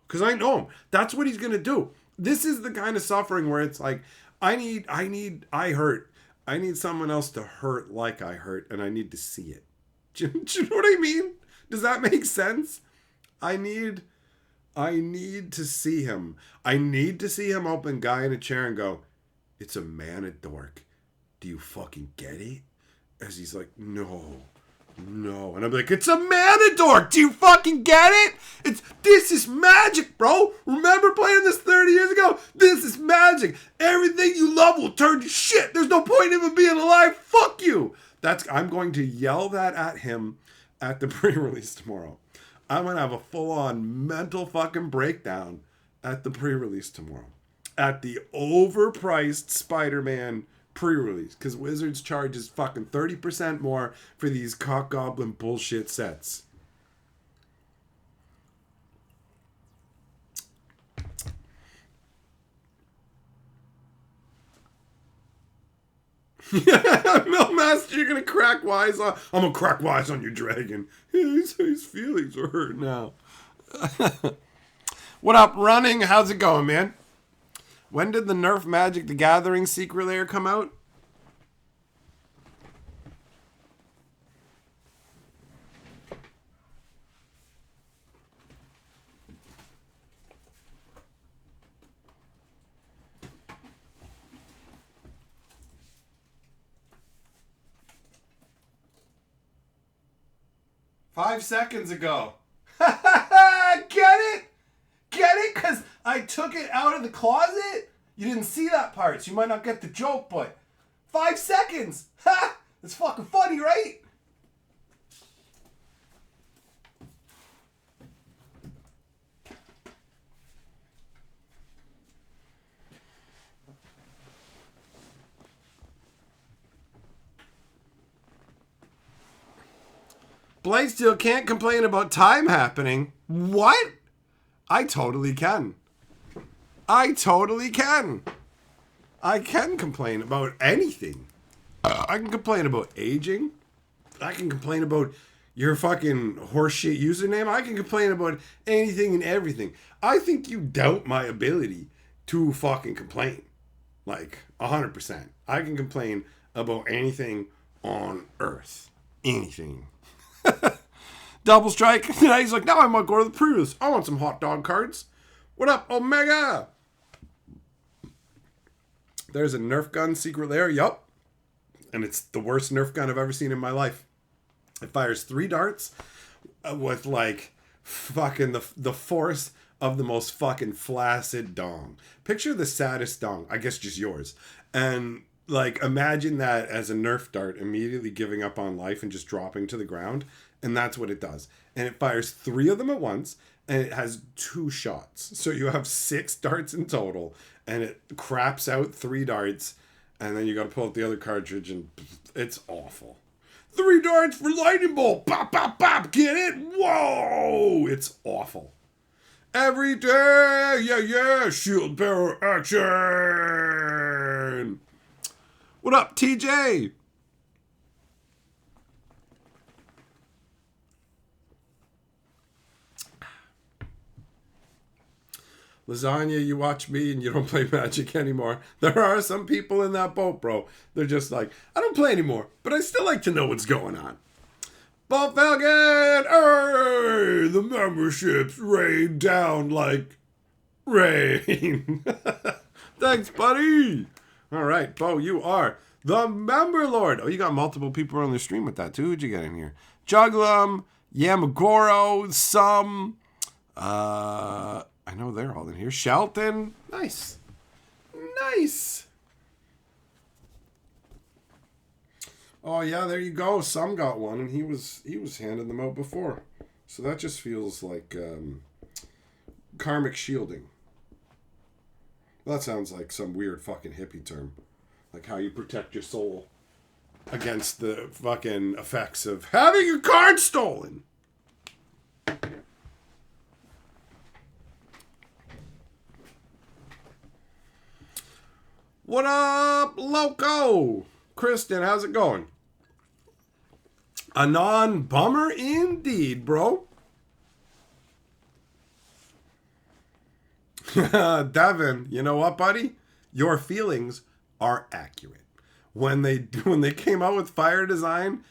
Speaker 1: because I know him. That's what he's going to do. This is the kind of suffering where it's like, I hurt. I need someone else to hurt like I hurt, and I need to see it. Do you know what I mean? Does that make sense? I need to see him. I need to see him open guy in a chair and go, it's a man at dork. Do you fucking get it? As he's like, no. And I'm like, it's a Manadork. Do you fucking get it? This is magic, bro. Remember playing this 30 years ago? This is magic. Everything you love will turn to shit. There's no point in him being alive. Fuck you. I'm going to yell that at him at the pre-release tomorrow. I'm going to have a full-on mental fucking breakdown at the pre-release tomorrow. At the overpriced Spider-Man pre-release, because Wizards charges fucking 30% more for these cock goblin bullshit sets. Millmaster, you're gonna crack wise on. I'm gonna crack wise on your dragon. His feelings are hurt now. What up, Running? How's it going, man? When did the Nerf Magic the Gathering Secret Lair come out? Five seconds ago. Get it? Get it? Because I took it out of the closet? You didn't see that part, so you might not get the joke, but 5 seconds. Ha! It's fucking funny, right? Bladesteel can't complain about time happening. What? I totally can. I totally can. I can complain about anything. I can complain about aging. I can complain about your fucking horseshit username. I can complain about anything and everything. I think you doubt my ability to fucking complain. Like, 100%. I can complain about anything on Earth. Anything. Double strike. He's like, now I might go to the pre-release. I want some hot dog cards. What up, Omega? There's a Nerf gun secret lair. Yup. And it's the worst Nerf gun I've ever seen in my life. It fires 3 darts with like fucking the force of the most fucking flaccid dong. Picture the saddest dong. I guess just yours. And like, imagine that as a Nerf dart immediately giving up on life and just dropping to the ground. And that's what it does. And it fires 3 of them at once. And it has 2 shots. So you have 6 darts in total. And it craps out 3 darts. And then you got to pull out the other cartridge. And it's awful. 3 darts for lightning bolt. Pop, pop, pop. Get it? Whoa. It's awful. Every day. Yeah, yeah. Shield bearer action. What up, TJ? Lasagna, you watch me and you don't play Magic anymore. There are some people in that boat, bro. They're just like, I don't play anymore, but I still like to know what's going on. Bolt Falcon! Hey, the memberships rain down like rain. Thanks, buddy. All right, Bo, you are the member lord. Oh, you got multiple people on the stream with that, too. Who'd you get in here? Juglum, Yamagoro, some... I know they're all in here. Shelton. Nice. Nice. Oh, yeah, there you go. Some got one, and he was handing them out before. So that just feels like karmic shielding. That sounds like some weird fucking hippie term. Like how you protect your soul against the fucking effects of having your card stolen. What up, Loco? Kristen, how's it going? A non-bummer indeed, bro. Devin, you know what, buddy? Your feelings are accurate. When they came out with Fire Design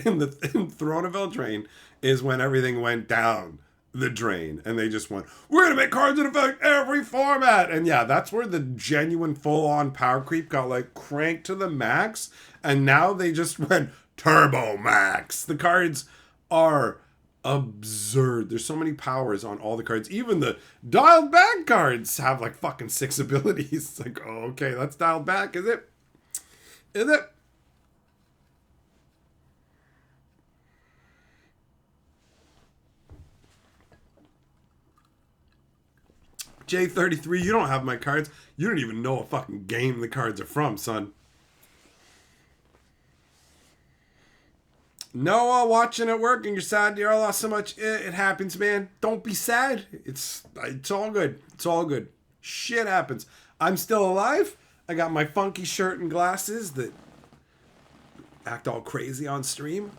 Speaker 1: in Throne of Eldraine is when everything went down the drain, and they just went, we're gonna make cards that affect every format. And yeah, that's where the genuine full-on power creep got like cranked to the max, and now they just went turbo max. The cards are absurd. There's so many powers on all the cards. Even the dialed back cards have like fucking 6 abilities. It's like, oh, okay, that's dialed back, is it? Is it? J33, you don't have my cards. You don't even know what fucking game the cards are from, son. Noah, watching at work and you're sad you lost so much. It happens, man. Don't be sad. It's all good. It's all good. Shit happens. I'm still alive. I got my funky shirt and glasses that act all crazy on stream.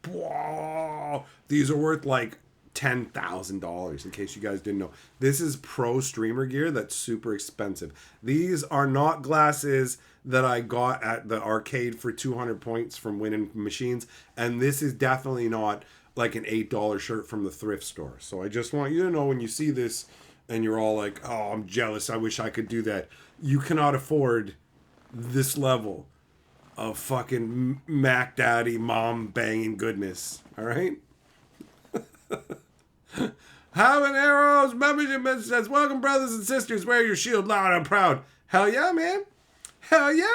Speaker 1: Whoa. These are worth like $10,000 in case you guys didn't know. This is pro streamer gear that's super expensive. These are not glasses that I got at the arcade for 200 points from winning machines, and this is definitely not like an $8 shirt from the thrift store. So I just want you to know, when you see this and you're all like, oh, I'm jealous, I wish I could do that, you cannot afford this level of fucking Mac Daddy mom banging goodness. All right. Habanero's membership message says, welcome, brothers and sisters. Wear your shield loud and proud. Hell yeah, man. Hell yeah.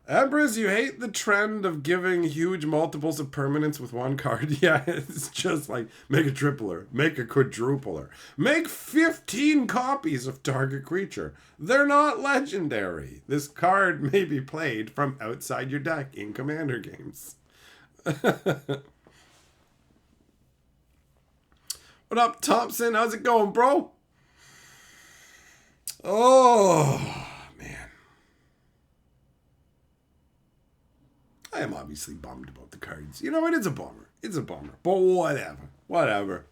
Speaker 1: Empress, you hate the trend of giving huge multiples of permanence with one card. Yeah, it's just like, make a tripler, make a quadrupler, make 15 copies of target creature. They're not legendary. This card may be played from outside your deck in Commander games. What up, Thompson? How's it going, bro? Oh, man. I am obviously bummed about the cards. You know what? It's a bummer. It's a bummer. But whatever. Whatever.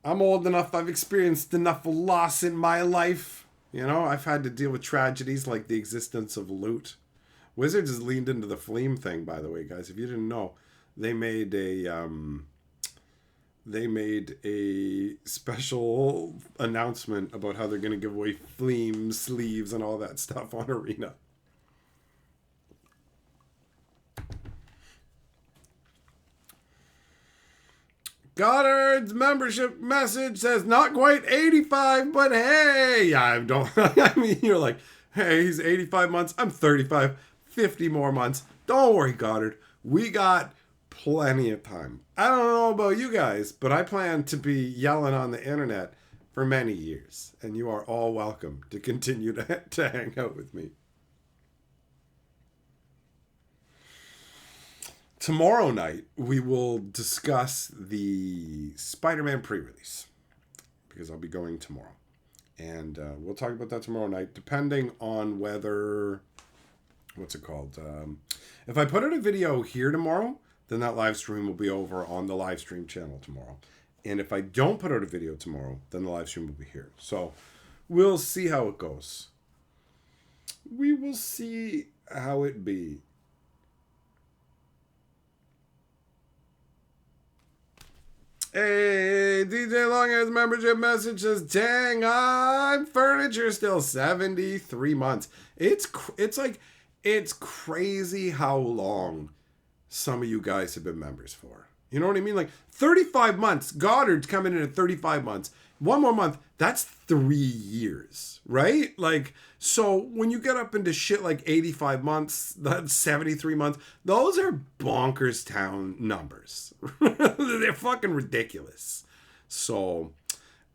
Speaker 1: I'm old enough. I've experienced enough loss in my life. You know, I've had to deal with tragedies like the existence of loot. Wizards has leaned into the Fleam thing, by the way, guys. If you didn't know, they made a special announcement about how they're going to give away Fleam sleeves and all that stuff on Arena. Goddard's membership message says not quite 85, but hey, I don't. I mean, you're like, hey, he's 85 months. I'm 35, 50 more months. Don't worry, Goddard. We got plenty of time. I don't know about you guys, but I plan to be yelling on the internet for many years, and you are all welcome to continue to hang out with me. Tomorrow night, we will discuss the Spider-Man pre-release, because I'll be going tomorrow. And we'll talk about that tomorrow night, depending on whether... What's it called? If I put out a video here tomorrow, then that live stream will be over on the live stream channel tomorrow. And if I don't put out a video tomorrow, then the live stream will be here. So we'll see how it goes. We will see how it be. Hey, DJ Longhair's membership message says, dang, I'm furniture still 73 months. It's crazy how long some of you guys have been members for. You know what I mean? Like 35 months. Goddard's coming in at 35 months. One more month, that's 3 years, right? Like, so when you get up into shit like 85 months, that's 73 months, those are bonkers town numbers. They're fucking ridiculous. So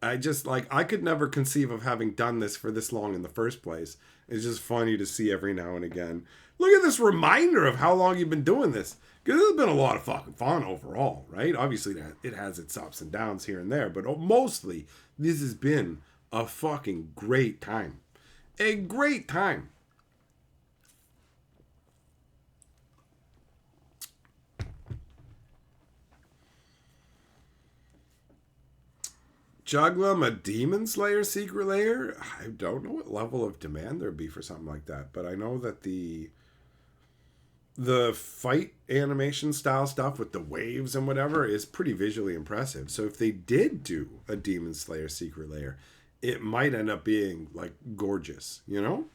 Speaker 1: I just, like, I could never conceive of having done this for this long in the first place. It's just funny to see every now and again. Look at this reminder of how long you've been doing this. Because this has been a lot of fucking fun overall, right? Obviously, it has its ups and downs here and there, but mostly, this has been a fucking great time. A great time. Juglum, a Demon Slayer secret layer? I don't know what level of demand there'd be for something like that, but I know that the fight animation style stuff with the waves and whatever is pretty visually impressive. So if they did do a Demon Slayer secret layer, it might end up being like gorgeous, you know?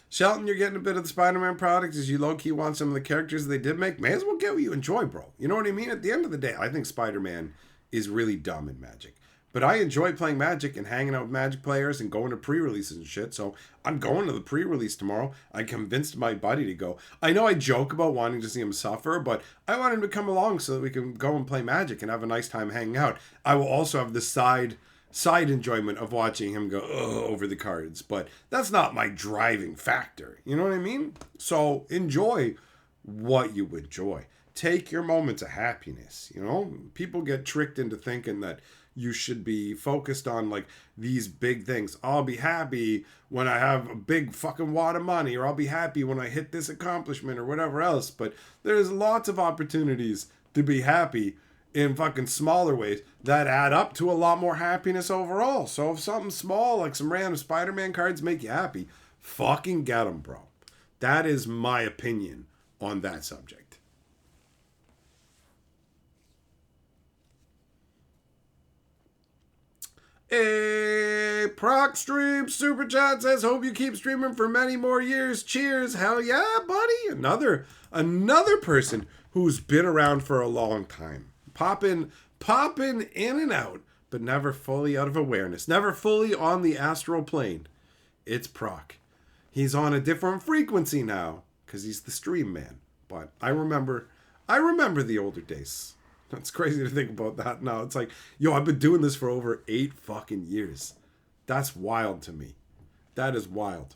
Speaker 1: Shelton, you're getting a bit of the Spider-Man product as you low-key want some of the characters they did make. May as well get what you enjoy, bro. You know what I mean? At the end of the day, I think Spider-Man is really dumb in Magic. But I enjoy playing Magic and hanging out with Magic players and going to pre-releases and shit. So I'm going to the pre-release tomorrow. I convinced my buddy to go. I know I joke about wanting to see him suffer, but I want him to come along so that we can go and play Magic and have a nice time hanging out. I will also have the side side enjoyment of watching him go over the cards, but that's not my driving factor. You know what I mean? So enjoy what you enjoy. Take your moments of happiness. You know, people get tricked into thinking that you should be focused on like these big things. I'll be happy when I have a big fucking wad of money, or I'll be happy when I hit this accomplishment or whatever else. But there's lots of opportunities to be happy in fucking smaller ways that add up to a lot more happiness overall. So if something small like some random Spider-Man cards make you happy, fucking get them, bro. That is my opinion on that subject. A Proc Stream Super Chat says, hope you keep streaming for many more years. Cheers. Hell yeah, buddy. Another person who's been around for a long time. Popping in and out, but never fully out of awareness. Never fully on the astral plane. It's Proc. He's on a different frequency now, because he's the stream man. But I remember the older days. It's crazy to think about that now. It's like, yo, I've been doing this for over 8 fucking years. That's wild to me. That is wild.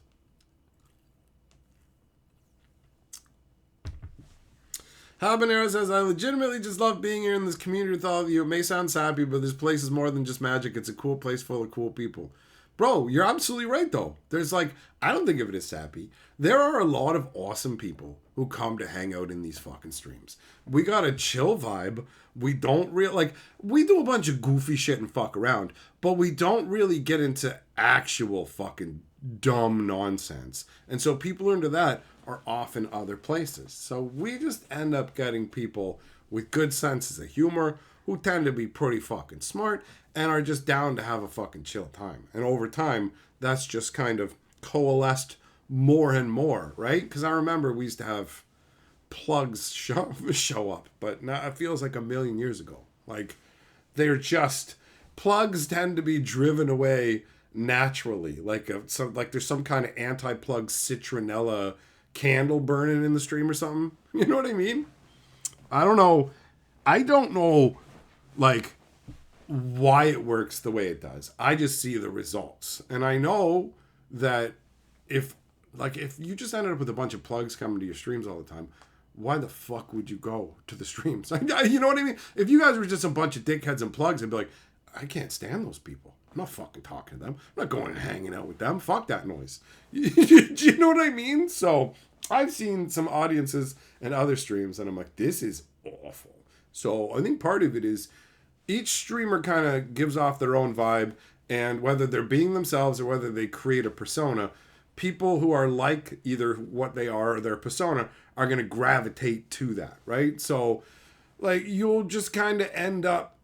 Speaker 1: Habanero says, I legitimately just love being here in this community with all of you. It may sound sappy, but this place is more than just magic. It's a cool place full of cool people. Bro, you're absolutely right, though. There's like, I don't think of it as sappy. There are a lot of awesome people who come to hang out in these fucking streams. We got a chill vibe. We don't really, like, we do a bunch of goofy shit and fuck around, but we don't really get into actual fucking dumb nonsense. And so people who are into that are often other places. So we just end up getting people with good senses of humor who tend to be pretty fucking smart and are just down to have a fucking chill time. And over time, that's just kind of coalesced more and more, right? Because I remember we used to have plugs show up, but now it feels like a million years ago. Like, they're just, plugs tend to be driven away naturally. Like there's some kind of anti-plug citronella candle burning in the stream or something. You know what I mean? I don't know, like, why it works the way it does. I just see the results. And I know that if you just ended up with a bunch of plugs coming to your streams all the time, why the fuck would you go to the streams? You know what I mean? If you guys were just a bunch of dickheads and plugs, I'd be like, I can't stand those people. I'm not fucking talking to them. I'm not going and hanging out with them. Fuck that noise. Do you know what I mean? So I've seen some audiences and other streams, and I'm like, this is awful. So I think part of it is each streamer kind of gives off their own vibe, and whether they're being themselves or whether they create a persona, people who are like either what they are or their persona are going to gravitate to that, right? So, like, you'll just kind of end up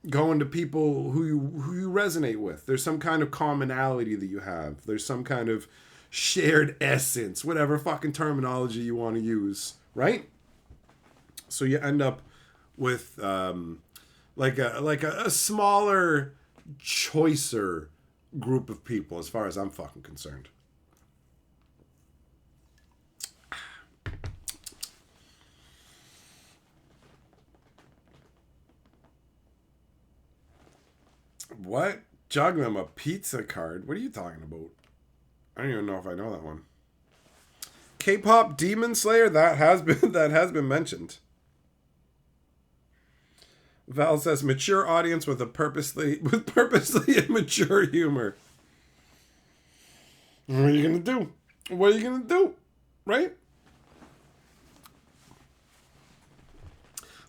Speaker 1: going to people who you resonate with. There's some kind of commonality that you have. There's some kind of shared essence, whatever fucking terminology you want to use, right? So you end up with like a smaller, choicer group of people, as far as I'm fucking concerned. What? Jug them a pizza card? What are you talking about? I don't even know if I know that one. K-pop Demon Slayer, that has been mentioned. Val says mature audience with purposely immature humor. What are you gonna do? What are you gonna do? Right?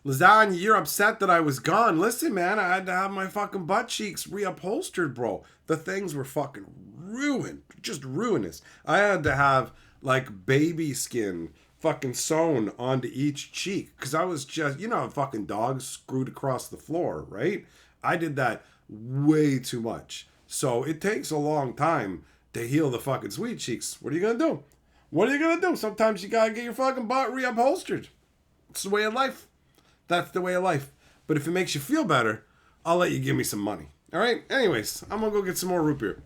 Speaker 1: Lasagna, you're upset that I was gone. Listen, man, I had to have my fucking butt cheeks reupholstered, bro. The things were fucking ruined. Just ruinous. I had to have, like, baby skin fucking sewn onto each cheek. Because I was just, you know how fucking dogs screwed across the floor, right? I did that way too much. So it takes a long time to heal the fucking sweet cheeks. What are you going to do? What are you going to do? Sometimes you got to get your fucking butt reupholstered. It's the way of life. That's the way of life. But if it makes you feel better, I'll let you give me some money. All right? Anyways, I'm going to go get some more root beer.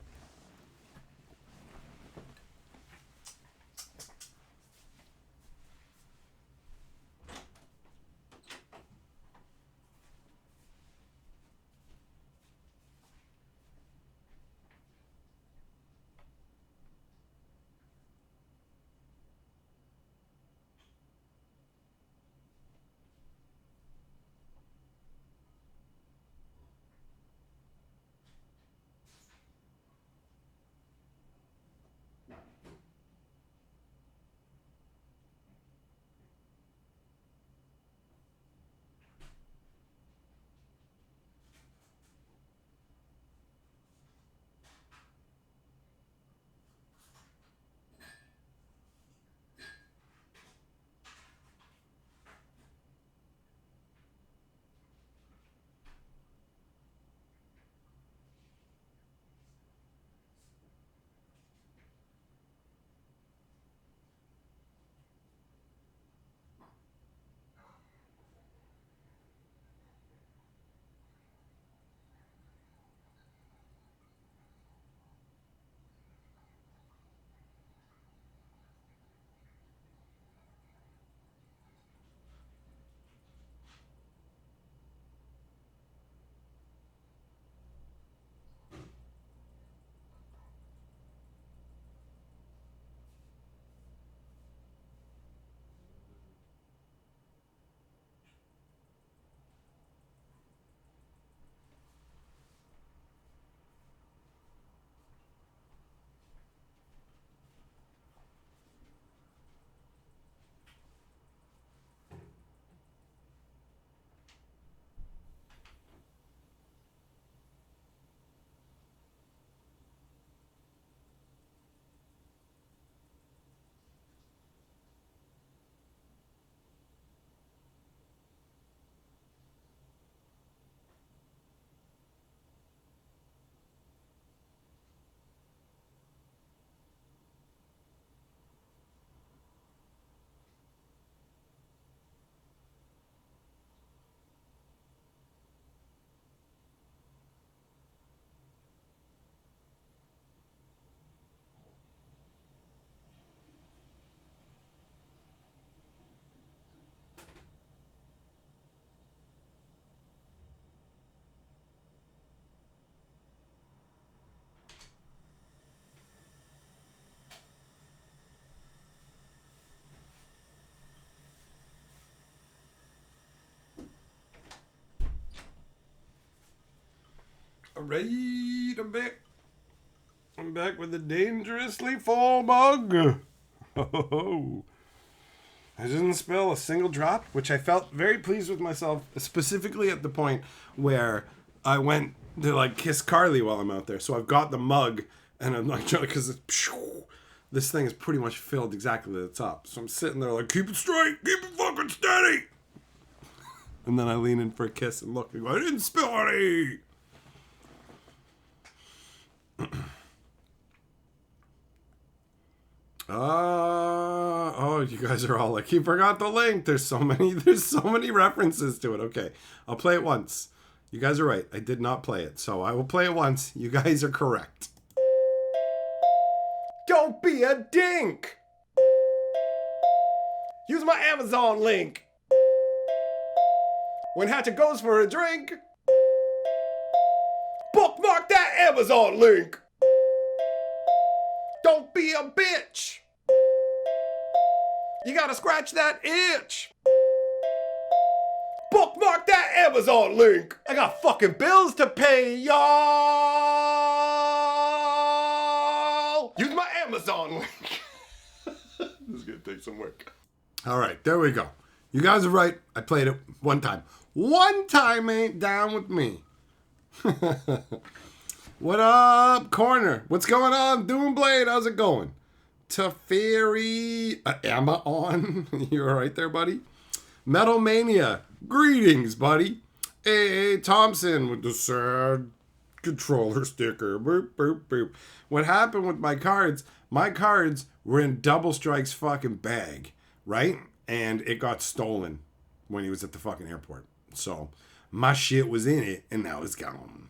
Speaker 1: Alright, I'm back. I'm back with a dangerously full mug. Oh, I didn't spill a single drop, which I felt very pleased with myself, specifically at the point where I went to like kiss Carly while I'm out there. So I've got the mug, and I'm like, because this thing is pretty much filled exactly to the top. So I'm sitting there like, keep it straight, keep it fucking steady. And then I lean in for a kiss and look and go, I didn't spill any. Oh, you guys are all like, he forgot the link. There's so many references to it. Okay, I'll play it once. You guys are right. I did not play it, so I will play it once. You guys are correct. Don't be a dink. Use my Amazon link. When Hatchet goes for a drink, bookmark that Amazon link. Don't be a bitch. You gotta scratch that itch. Bookmark that Amazon link. I got fucking bills to pay, y'all. Use my Amazon link. This is gonna take some work. All right, there we go. You guys are right. I played it one time. One time ain't down with me. What up, Corner? What's going on? Doomblade, how's it going? Teferi, Emma on. You all right there, buddy? Metal Mania, greetings, buddy. A. Thompson with the sad controller sticker. Boop, boop, boop. What happened with my cards were in Double Strike's fucking bag, right? And it got stolen when he was at the fucking airport. So my shit was in it, and now it's gone.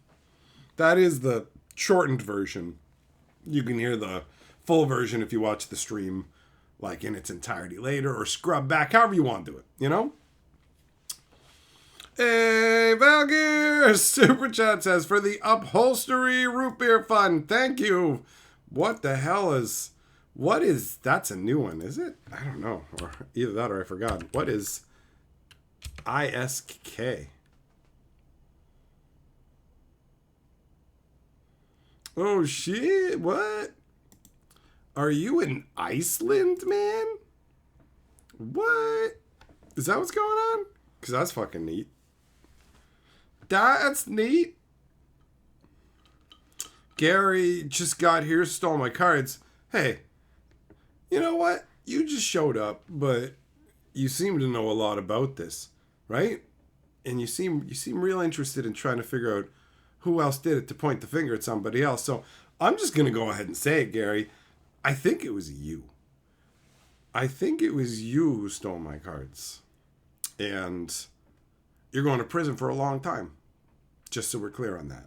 Speaker 1: That is the shortened version. You can hear the full version if you watch the stream, like in its entirety later, or scrub back, however you want to do it, you know? Hey, Valgear! Super Chat says, for the upholstery root beer fund. Thank you. What the hell is... That's a new one, is it? I don't know. Or either that or I forgot. What is ISK? Oh, shit. What? Are you in Iceland, man? What? Is that what's going on? Because that's fucking neat. That's neat. Gary just got here, stole my cards. Hey, you know what? You just showed up, but you seem to know a lot about this, right? And you seem real interested in trying to figure out who else did it to point the finger at somebody else. So I'm just going to go ahead and say it, Gary. I think it was you. I think it was you who stole my cards. And you're going to prison for a long time. Just so we're clear on that.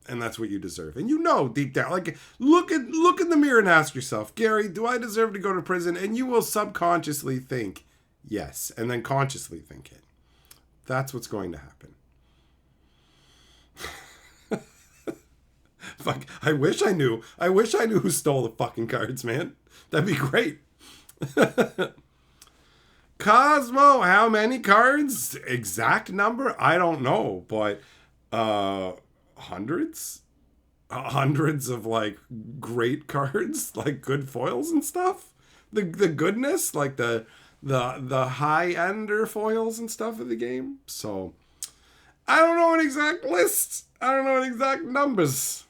Speaker 1: And that's what you deserve. And you know deep down, like, look in the mirror and ask yourself, Gary, do I deserve to go to prison? And you will subconsciously think yes. And then consciously think it. That's what's going to happen. Fuck, I wish I knew who stole the fucking cards, man. That'd be great. Cosmo, how many cards? Exact number? I don't know, but hundreds of like great cards, like good foils and stuff. The goodness, like the high ender foils and stuff of the game. So I don't know an exact list. I don't know an exact numbers.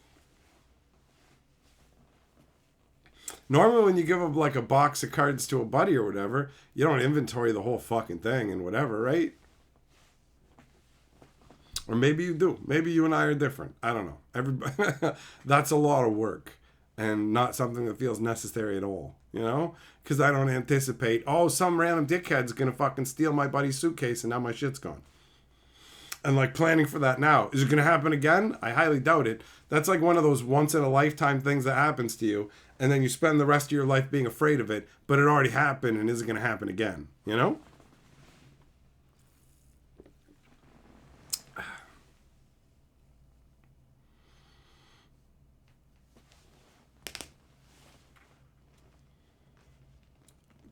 Speaker 1: Normally when you give up like a box of cards to a buddy or whatever, you don't inventory the whole fucking thing and whatever, right? Or maybe you do. Maybe you and I are different. I don't know. Everybody, that's a lot of work and not something that feels necessary at all, you know? Because I don't anticipate, some random dickhead's going to fucking steal my buddy's suitcase and now my shit's gone. And like planning for that now. Is it going to happen again? I highly doubt it. That's like one of those once in a lifetime things that happens to you. And then you spend the rest of your life being afraid of it, but it already happened and isn't going to happen again. You know?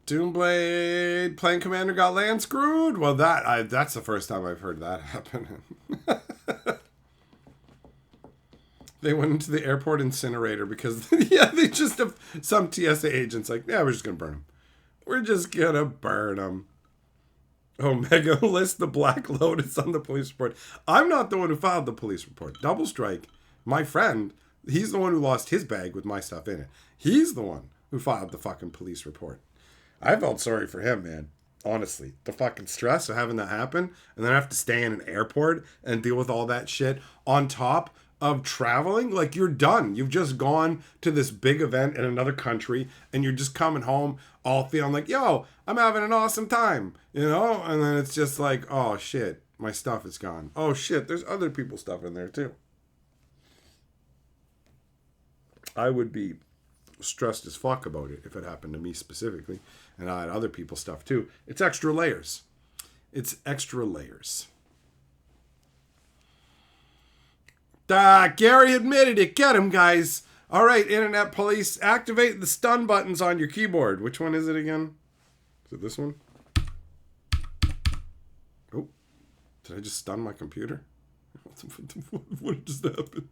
Speaker 1: Doomblade playing commander got land screwed? Well, that's the first time I've heard that happen. They went into the airport incinerator because, yeah, they just have some TSA agents like, yeah, we're just going to burn them. We're just going to burn them. Omega lists the Black Lotus on the police report. I'm not the one who filed the police report. Double Strike, my friend, he's the one who lost his bag with my stuff in it. He's the one who filed the fucking police report. I felt sorry for him, man. Honestly, the fucking stress of having that happen and then have to stay in an airport and deal with all that shit on top of traveling. Like, you're done. You've just gone to this big event in another country and you're just coming home all feeling like, yo, I'm having an awesome time, you know? And then it's just like, oh shit, my stuff is gone. Oh shit, there's other people's stuff in there too. I would be stressed as fuck about it if it happened to me specifically, and I had other people's stuff too. It's extra layers. It's extra layers. Gary admitted it. Get him, guys. All right, internet police, activate the stun buttons on your keyboard. Which one is it again? Is it this one? Oh, did I just stun my computer? What just happened?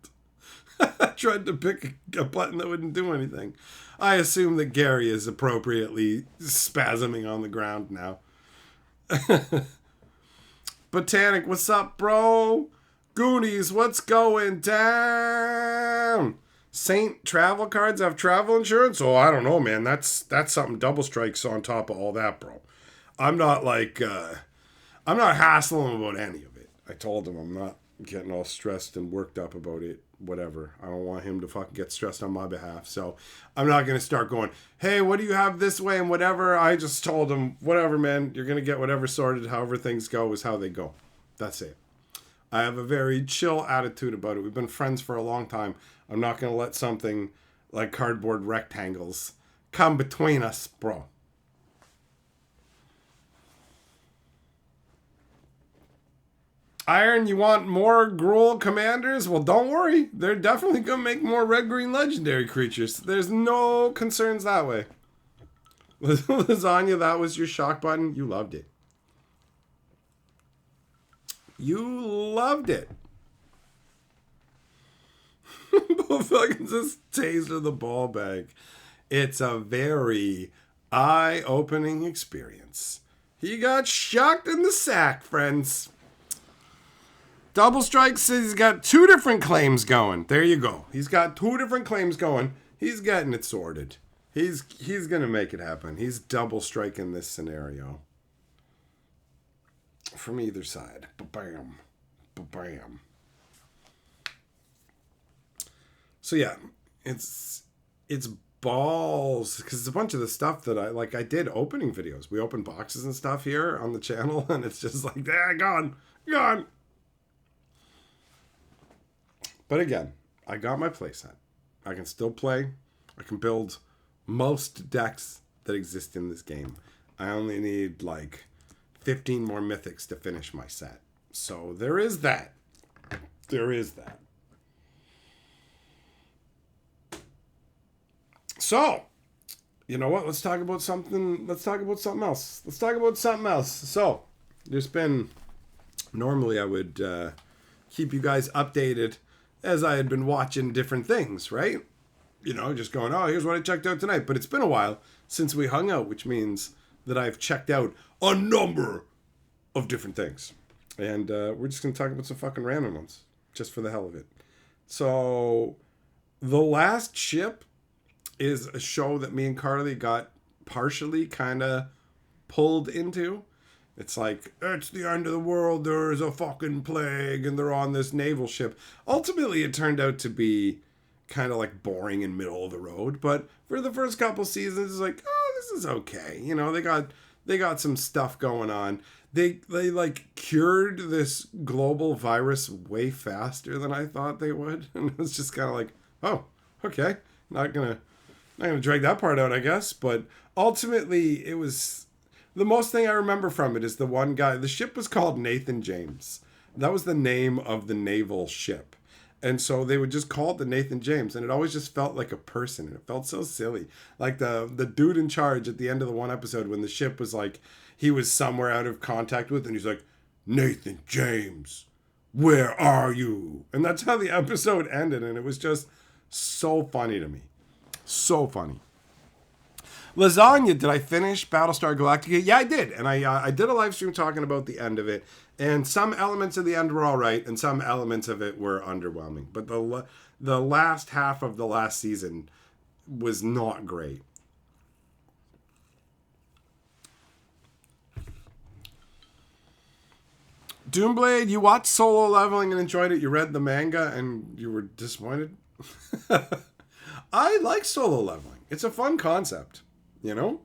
Speaker 1: I tried to pick a button that wouldn't do anything. I assume that Gary is appropriately spasming on the ground now. Botanic, what's up, bro? Goonies, what's going down? Saint travel cards have travel insurance? Oh, I don't know, man. That's something. Double Strike's on top of all that, bro. I'm not I'm not hassling about any of it. I told him I'm not getting all stressed and worked up about it. Whatever. I don't want him to fucking get stressed on my behalf. So I'm not going to start going, hey, what do you have this way and whatever. I just told him, whatever, man. You're going to get whatever sorted. However things go is how they go. That's it. I have a very chill attitude about it. We've been friends for a long time. I'm not going to let something like cardboard rectangles come between us, bro. Iron, you want more Gruul commanders? Well, don't worry. They're definitely going to make more red-green legendary creatures. There's no concerns that way. Lasagna, that was your shock button. You loved it. You loved it. Fucking just taser the ball bag. It's a very eye-opening experience. He got shocked in the sack, friends. Double Strike says he's got 2 different claims going. There you go. He's got 2 different claims going. He's getting it sorted. He's going to make it happen. He's double striking this scenario. From either side. Ba-bam. Ba-bam. So yeah, it's balls, because it's a bunch of the stuff that I did opening videos. We opened boxes and stuff here on the channel, and it's just like, gone. But again, I got my playset. I can still play. I can build most decks that exist in this game. I only need 15 more mythics to finish my set. So there is that. There is that. So, you know what? Let's talk about something else. So, there's been... Normally I would keep you guys updated as I had been watching different things, right? You know, just going, oh, here's what I checked out tonight. But it's been a while since we hung out, which means that I've checked out a number of different things. And we're just going to talk about some fucking random ones, just for the hell of it. So, The Last Ship is a show that me and Carly got partially kind of pulled into. It's like, it's the end of the world, there's a fucking plague, and they're on this naval ship. Ultimately, it turned out to be kind of boring and middle of the road, but for the first couple seasons, it's like, oh, this is okay. You know, they got some stuff going on. They cured this global virus way faster than I thought they would, and it was just kind of like, oh, okay, not gonna drag that part out, I guess. But ultimately, it was... The most thing I remember from it is the one guy... The ship was called Nathan James. That was the name of the naval ship. And so they would just call it the Nathan James. And it always just felt like a person. And it felt so silly. Like the dude in charge at the end of the one episode when the ship was he was somewhere out of contact with. And he's like, Nathan James, Where are you? And that's how the episode ended, and it was just so funny to me. So funny. Lasagna, did I finish Battlestar Galactica? Yeah, I did. And I did a live stream talking about the end of it. And some elements of the end were all right, and some elements of it were underwhelming. But the last half of the last season was not great. Doomblade, you watched Solo Leveling and enjoyed it. You read the manga and you were disappointed. I like Solo Leveling. It's a fun concept, you know?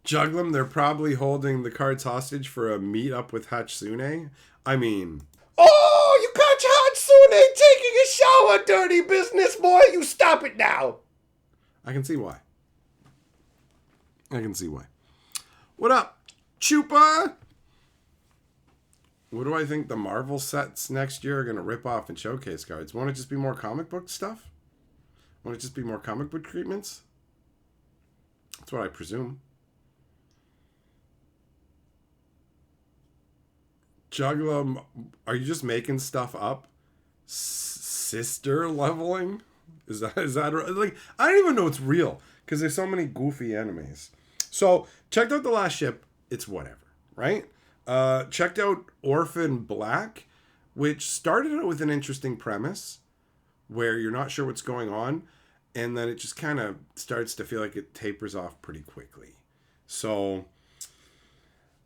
Speaker 1: Juglum, they're probably holding the cards hostage for a meet-up with Hatsune. I mean... Oh, you catch Hatsune taking a shower, dirty business boy! You stop it now! I can see why. What up, Chupa? What do I think the Marvel sets next year are going to rip off and showcase cards? Want it just be more comic book stuff? Want it just be more comic book treatments? That's what I presume. Juggalo, are you just making stuff up? Sister leveling? Is that like, I don't even know it's real because there's so many goofy animes. So checked out The Last Ship. It's whatever, right? Checked out Orphan Black, which started out with an interesting premise where you're not sure what's going on, and then it just kind of starts to feel like it tapers off pretty quickly. So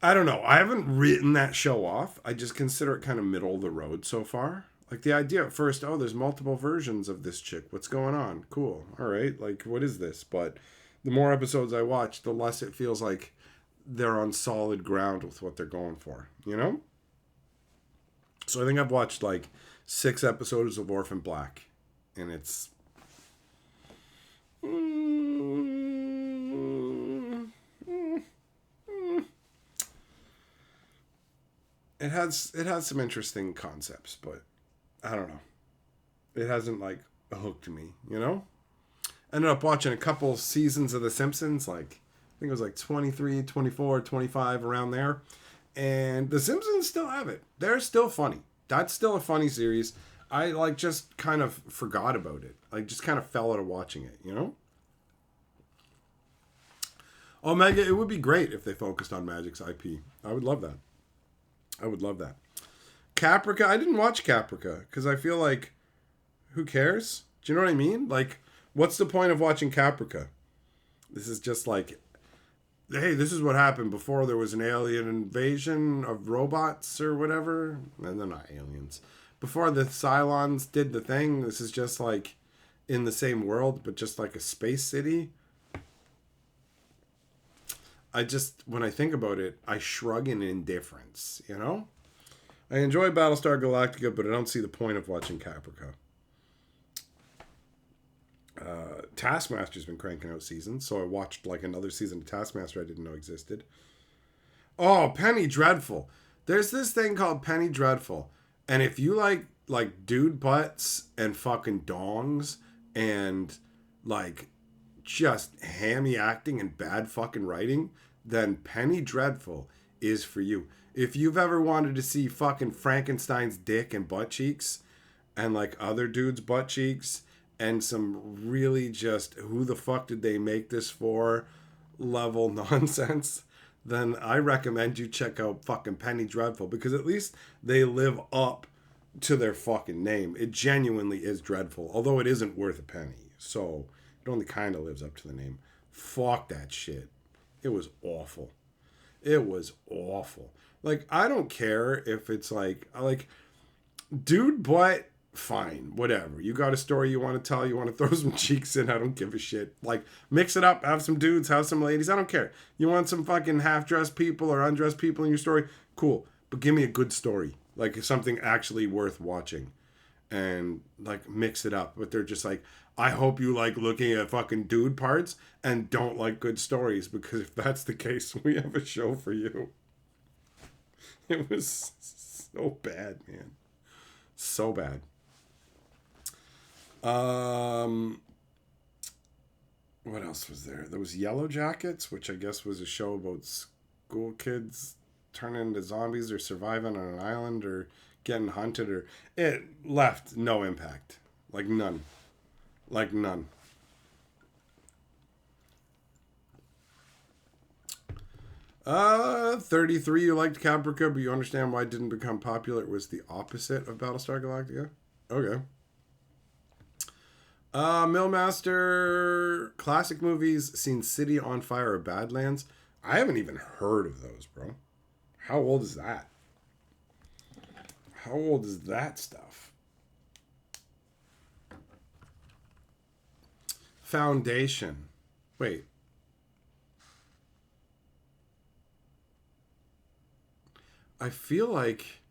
Speaker 1: I don't know. I haven't written that show off. I just consider it kind of middle of the road so far. Like the idea at first, oh, there's multiple versions of this chick. What's going on? Cool. All right. Like, what is this? But the more episodes I watch, the less it feels like they're on solid ground with what they're going for, you know? So I think I've watched like 6 episodes of Orphan Black, and it's it has some interesting concepts, but I don't know. It hasn't like hooked me, you know? Ended up watching a couple seasons of The Simpsons, like I think it was like 23, 24, 25, around there. And The Simpsons still have it. They're still funny. That's still a funny series. I like just kind of forgot about it. Like just kind of fell out of watching it, you know? Omega, it would be great if they focused on Magic's IP. I would love that. Caprica, I didn't watch Caprica because I feel like, who cares? Do you know what I mean? Like, what's the point of watching Caprica? This is just like, hey, this is what happened before there was an alien invasion of robots or whatever. And they're not aliens. Before the Cylons did the thing, this is just like in the same world, but just like a space city. When I think about it, I shrug in indifference, you know? I enjoy Battlestar Galactica, but I don't see the point of watching Caprica. Taskmaster's been cranking out seasons, so I watched like another season of Taskmaster I didn't know existed. Oh, Penny Dreadful. There's this thing called Penny Dreadful, and if you like dude butts and fucking dongs and like just hammy acting and bad fucking writing, then Penny Dreadful is for you. If you've ever wanted to see fucking Frankenstein's dick and butt cheeks and like other dudes' butt cheeks and some really just who the fuck did they make this for level nonsense, then I recommend you check out fucking Penny Dreadful, because at least they live up to their fucking name. It genuinely is dreadful, although it isn't worth a penny. So it only kind of lives up to the name. Fuck that shit. It was awful. Like, I don't care if it's like dude butt, fine, whatever. You got a story you want to tell, you want to throw some cheeks in, I don't give a shit. Like, mix it up, have some dudes, have some ladies, I don't care. You want some fucking half-dressed people or undressed people in your story? Cool. But give me a good story. Like, something actually worth watching. And, like, mix it up. But they're just like, I hope you like looking at fucking dude parts and don't like good stories, because if that's the case, we have a show for you. It was so bad, man. So bad. What else was there? There was Yellow Jackets, which I guess was a show about school kids turning into zombies or surviving on an island or getting hunted, or it left no impact. Like none. Like none. 33, you liked Caprica, but you understand why it didn't become popular. It was the opposite of Battlestar Galactica. Okay. Millmaster, classic movies, seen City on Fire or Badlands. I haven't even heard of those, bro. How old is that? How old is that stuff? Foundation. Wait. I feel like,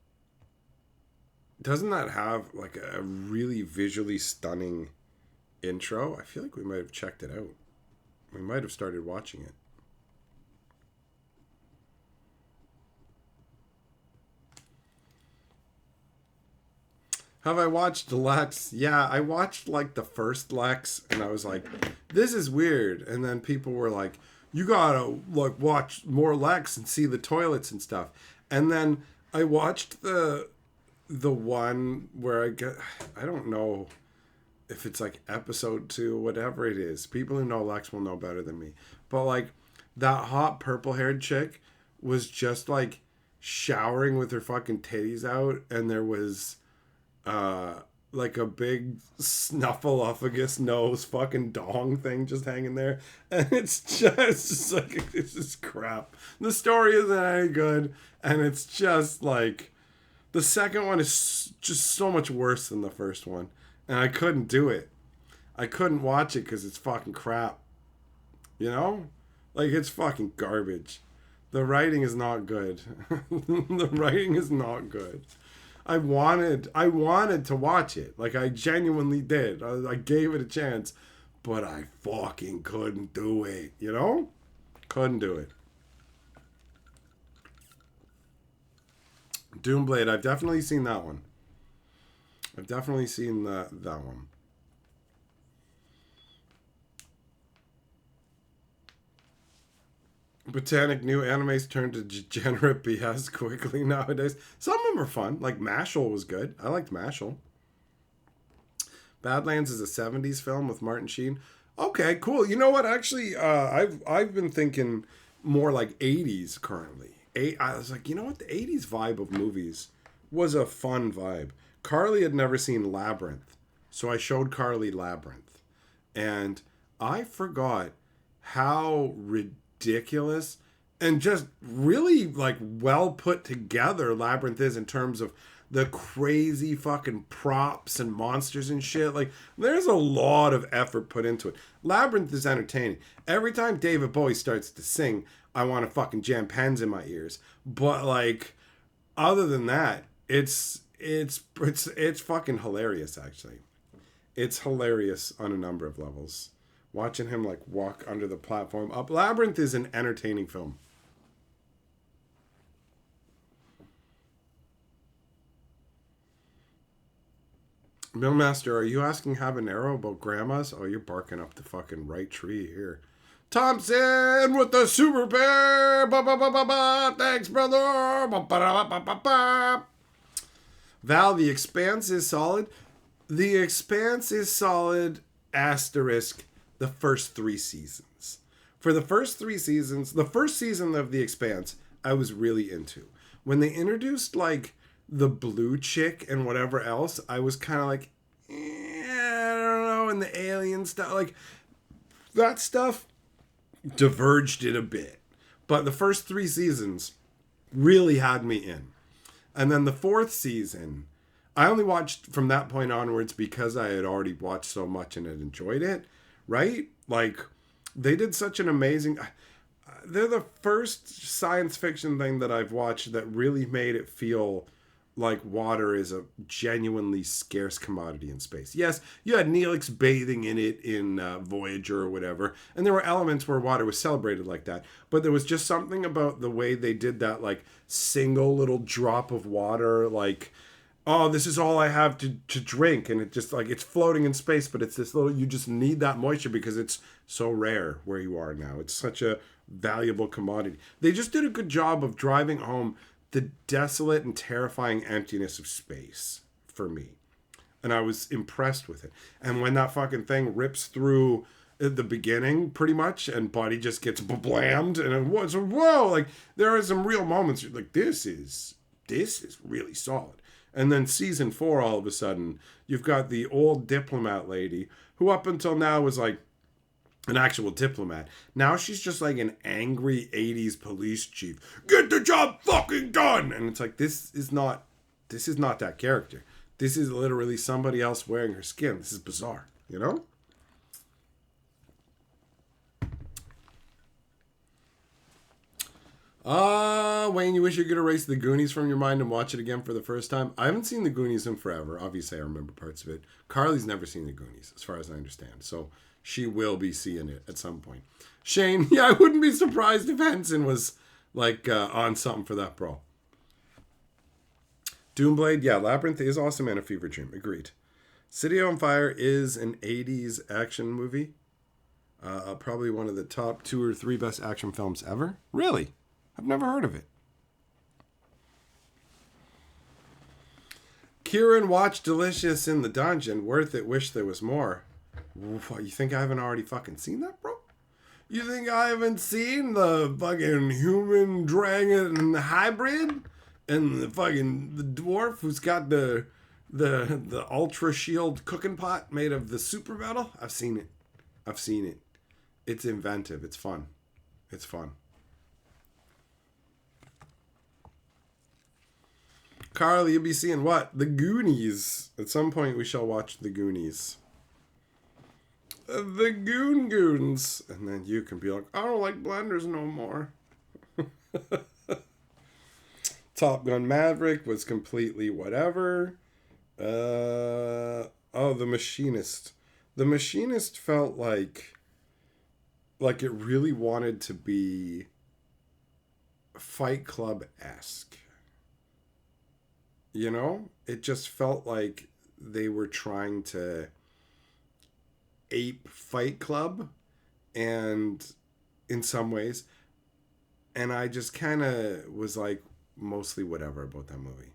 Speaker 1: doesn't that have like a really visually stunning intro? I feel like we might have checked it out. We might have started watching it. Have I watched Lex? Yeah, I watched like the first Lex and I was like, this is weird. And then people were like, you gotta like watch more Lex and see the toilets and stuff. And then I watched the one where I don't know if it's like episode 2, whatever it is. People who know Lex will know better than me. But like that hot purple haired chick was just like showering with her fucking titties out, and there was like a big snuffleupagus nose fucking dong thing just hanging there, and it's just like, it's just crap. The story isn't any good, and it's just like the second one is just so much worse than the first one, and I couldn't do it. I couldn't watch it because it's fucking crap. You know, like it's fucking garbage. The writing is not good. The writing is not good. I wanted to watch it. Like, I genuinely did. I gave it a chance, but I fucking couldn't do it. You know? Couldn't do it. Doomblade, I've definitely seen that one. I've definitely seen that one. Botanic, new animes turn to degenerate BS quickly nowadays. Some of them are fun. Like Mashal was good. I liked Mashal. Badlands is a 70s film with Martin Sheen. Okay, cool. You know what? Actually, I've been thinking more like 80s currently. I was like, you know what? The 80s vibe of movies was a fun vibe. Carly had never seen Labyrinth, so I showed Carly Labyrinth. And I forgot how ridiculous and just really like well put together Labyrinth is in terms of the crazy fucking props and monsters and shit. Like, there's a lot of effort put into it. Labyrinth is entertaining. Every time David Bowie starts to sing, I want to fucking jam pens in my ears. But like, other than that, it's fucking hilarious. Actually, it's hilarious on a number of levels. Watching him like walk under the platform up. Labyrinth is an entertaining film. Millmaster, are you asking Habanero about grandmas? Oh, you're barking up the fucking right tree here. Thompson with the super bear. Ba, ba, ba, ba, ba. Thanks, brother. Ba, ba, ba, ba, ba, ba. Val, The Expanse is solid. The Expanse is solid, asterisk, the first 3 seasons. For the first 3 seasons, the first season of The Expanse, I was really into. When they introduced, like, the blue chick and whatever else, I was kind of like, I don't know, and the alien stuff, like, that stuff diverged it a bit. But the first 3 seasons really had me in. And then the 4th season, I only watched from that point onwards because I had already watched so much and had enjoyed it, right? Like, they did such an amazing... They're the first science fiction thing that I've watched that really made it feel like water is a genuinely scarce commodity in space. Yes, you had Neelix bathing in it in Voyager or whatever, and there were elements where water was celebrated like that, but there was just something about the way they did that, like, single little drop of water, like, oh, this is all I have to drink, and it just, like, it's floating in space, but it's this little, you just need that moisture because it's so rare where you are now. It's such a valuable commodity. They just did a good job of driving home the desolate and terrifying emptiness of space for me. And I was impressed with it. And when that fucking thing rips through the beginning, pretty much, and Buddy just gets blammed, and it was, whoa, like, there are some real moments, like, this is really solid. And then season 4, all of a sudden, you've got the old diplomat lady, who up until now was, like, an actual diplomat. Now she's just like an angry 80s police chief. Get the job fucking done! And it's like, this is not that character. This is literally somebody else wearing her skin. This is bizarre, you know? Wayne, you wish you could erase The Goonies from your mind and watch it again for the first time? I haven't seen The Goonies in forever. Obviously, I remember parts of it. Carly's never seen The Goonies, as far as I understand. So she will be seeing it at some point. Shane, yeah, I wouldn't be surprised if Henson was, like, on something for that, bro. Doomblade, yeah, Labyrinth is awesome and a fever dream. Agreed. City on Fire is an 80s action movie. Probably one of the top 2 or 3 best action films ever. Really? I've never heard of it. Kieran watched Delicious in the Dungeon. Worth it. Wish there was more. What, you think I haven't already fucking seen that, bro? You think I haven't seen the fucking human dragon hybrid? And the dwarf who's got the ultra shield cooking pot made of the super metal? I've seen it. It's inventive. It's fun. Carl, you'll be seeing what? The Goonies. At some point we shall watch The Goonies. The Goons. And then you can be like, I don't like blenders no more. Top Gun Maverick was completely whatever. The Machinist. The Machinist felt like it really wanted to be Fight Club-esque. You know? It just felt like they were trying to ape Fight Club, and in some ways, and I just kind of was like mostly whatever about that movie.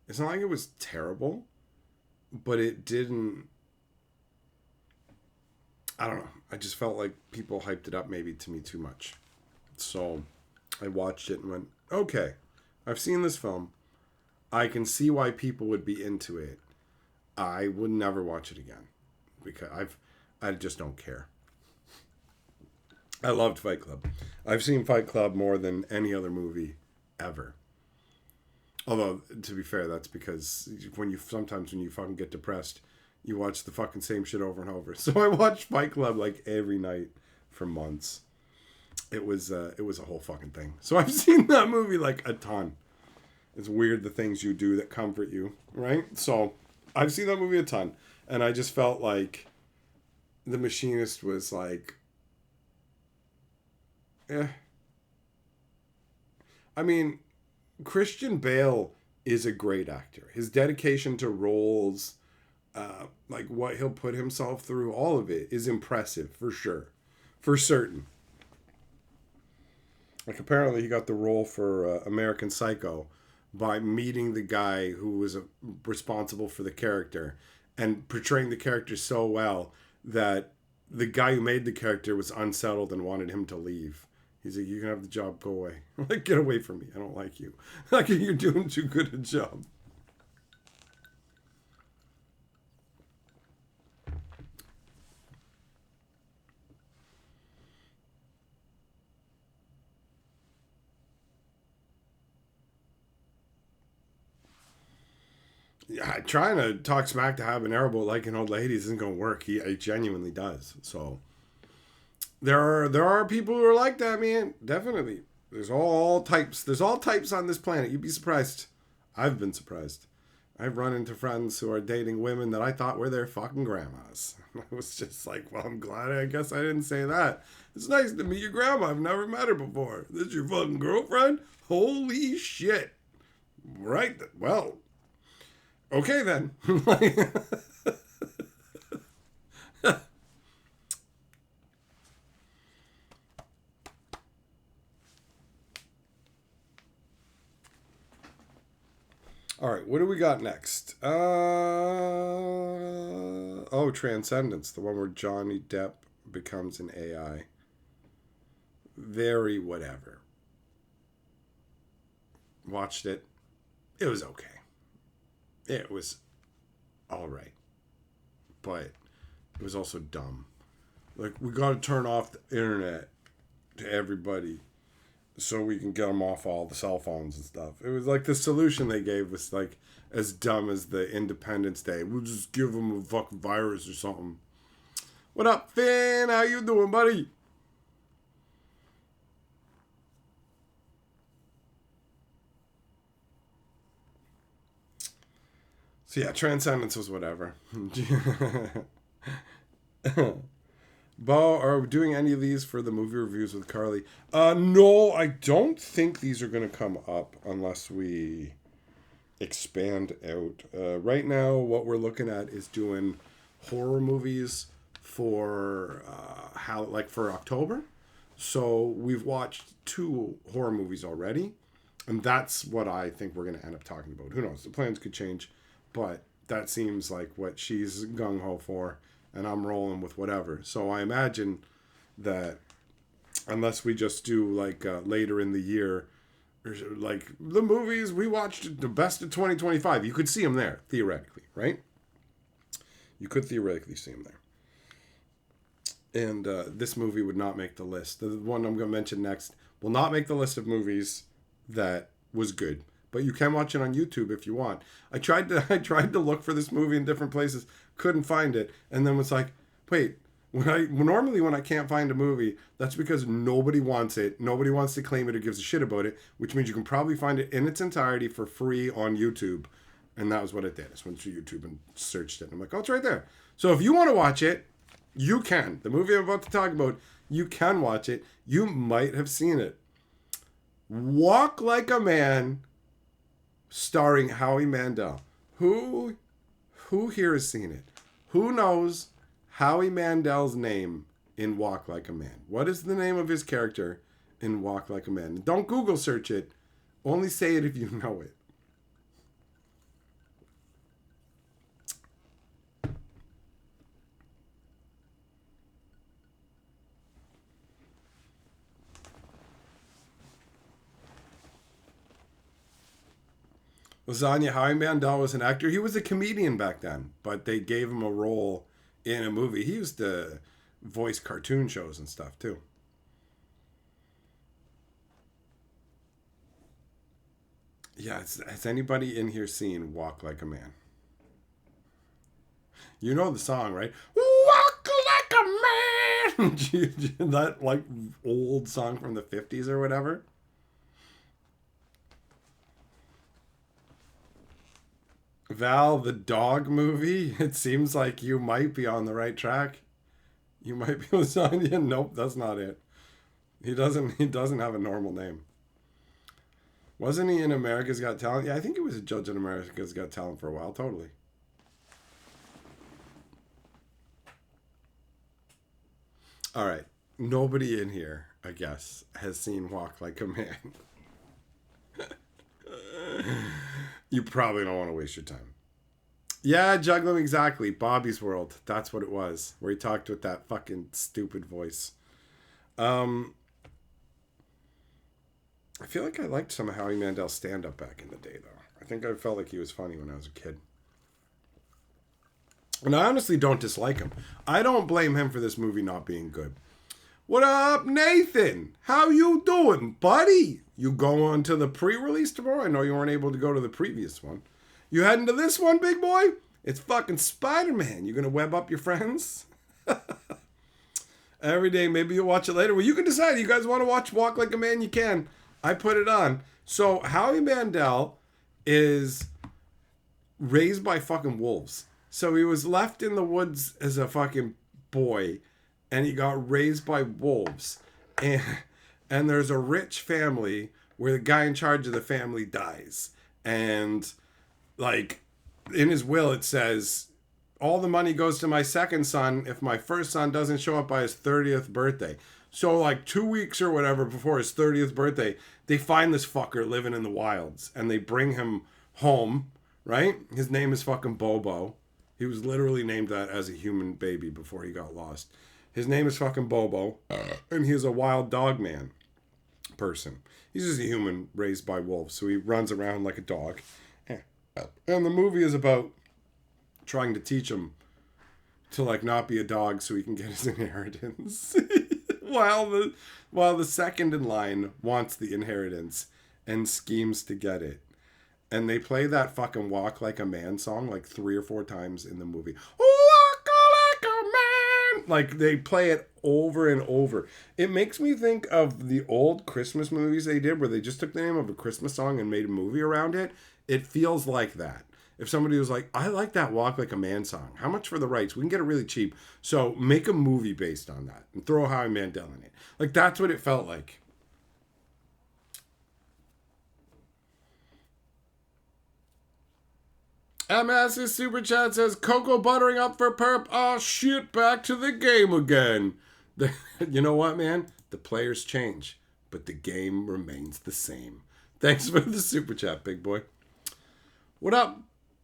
Speaker 1: It's not like it was terrible, but it didn't, I don't know, I just felt like people hyped it up maybe to me too much. So I watched it and went, okay, I've seen this film. I can see why people would be into it. I would never watch it again because I just don't care. I loved Fight Club. I've seen Fight Club more than any other movie ever. Although, to be fair, that's because sometimes when you fucking get depressed, you watch the fucking same shit over and over. So I watched Fight Club like every night for months. It was a whole fucking thing. So I've seen that movie like a ton. It's weird the things you do that comfort you, right? So I've seen that movie a ton. And I just felt like The Machinist was like, I mean, Christian Bale is a great actor. His dedication to roles, like what he'll put himself through, all of it is impressive for sure. For certain. Like apparently he got the role for American Psycho by meeting the guy who was responsible for the character and portraying the character so well that the guy who made the character was unsettled and wanted him to leave. He's like, you can have the job, go away. Like, get away from me. I don't like you. Like, you're doing too good a job. Yeah, trying to talk smack to Habanero about liking old ladies isn't going to work. He genuinely does. So there are people who are like that, man. Definitely. There's all types. There's all types on this planet. You'd be surprised. I've been surprised. I've run into friends who are dating women that I thought were their fucking grandmas. I was just like, well, I'm glad I guess I didn't say that. It's nice to meet your grandma. I've never met her before. This your fucking girlfriend? Holy shit. Right. Well, okay then. what do we got next? Transcendence, the one where Johnny Depp becomes an AI. Very whatever. Watched it. It was okay. It was all right. But it was also dumb. Like, we got to turn off the internet to everybody so we can get them off all the cell phones and stuff. It was like the solution they gave was like as dumb as the Independence Day. We'll just give them a fucking virus or something. What up, Finn? How you doing, buddy? So yeah, Transcendence was whatever. Bo, are we doing any of these for the movie reviews with Carly? No, I don't think these are going to come up unless we expand out. Right now, what we're looking at is doing horror movies for for October. So we've watched 2 horror movies already, and that's what I think we're going to end up talking about. Who knows? The plans could change, but that seems like what she's gung-ho for, and I'm rolling with whatever. So I imagine that unless we just do later in the year, like the movies we watched, the best of 2025, you could see them there, theoretically, right? You could theoretically see them there. And this movie would not make the list. The one I'm going to mention next will not make the list of movies that was good. But you can watch it on YouTube if you want. I tried to look for this movie in different places, couldn't find it, and then was like, wait, normally when I can't find a movie, that's because nobody wants it, nobody wants to claim it or gives a shit about it, which means you can probably find it in its entirety for free on YouTube. And that was what it did. I just went to YouTube and searched it. And I'm like, oh, it's right there. So if you want to watch it, you can. The movie I'm about to talk about, you can watch it. You might have seen it. Walk Like a Man, starring Howie Mandel. Who here has seen it? Who knows Howie Mandel's name in Walk Like a Man? What is the name of his character in Walk Like a Man? Don't Google search it. Only say it if you know it. Lasagna, Howie Mandel was an actor. He was a comedian back then, but they gave him a role in a movie. He used to voice cartoon shows and stuff, too. Yeah, has anybody in here seen Walk Like a Man? You know the song, right? Walk like a man! That, old song from the 50s or whatever. Val, the dog movie. It seems like you might be on the right track. You might be Lasagna. Nope, that's not it. He doesn't have a normal name. Wasn't he in America's Got Talent? Yeah, I think he was a judge in America's Got Talent for a while, totally. All right. Nobody in here, I guess, has seen Walk Like a Man. You probably don't want to waste your time. Yeah, juggling, exactly. Bobby's World. That's what it was. Where he talked with that fucking stupid voice. I feel like I liked some of Howie Mandel's stand-up back in the day, though. I think I felt like he was funny when I was a kid. And I honestly don't dislike him. I don't blame him for this movie not being good. What up, Nathan? How you doing, buddy? You going to the pre-release tomorrow? I know you weren't able to go to the previous one. You heading to this one, big boy? It's fucking Spider-Man. You gonna web up your friends? Every day, maybe you'll watch it later. Well, you can decide. You guys want to watch Walk Like a Man? You can. I put it on. So, Howie Mandel is raised by fucking wolves. So, he was left in the woods as a fucking boy, and he got raised by wolves. And there's a rich family where the guy in charge of the family dies. And, in his will, it says, all the money goes to my second son if my first son doesn't show up by his 30th birthday. So, 2 weeks or whatever before his 30th birthday, they find this fucker living in the wilds. And they bring him home, right? His name is fucking Bobo. He was literally named that as a human baby before he got lost. His name is fucking Bobo, and he is a wild dog man person. He's just a human raised by wolves, so he runs around like a dog. And the movie is about trying to teach him to like not be a dog so he can get his inheritance. while the second in line wants the inheritance and schemes to get it. And they play that fucking Walk Like a Man song like 3 or 4 times in the movie. Walk like a man! Like, they play it over and over. It makes me think of the old Christmas movies they did where they just took the name of a Christmas song and made a movie around it. It feels like that. If somebody was like, I like that Walk Like a Man song. How much for the rights? We can get it really cheap. So make a movie based on that and throw Howie Mandel in it. Like, that's what it felt like. MS' super chat says, Coco buttering up for perp. Oh shit, back to the game again. You know what, man? The players change, but the game remains the same. Thanks for the super chat, big boy. What up,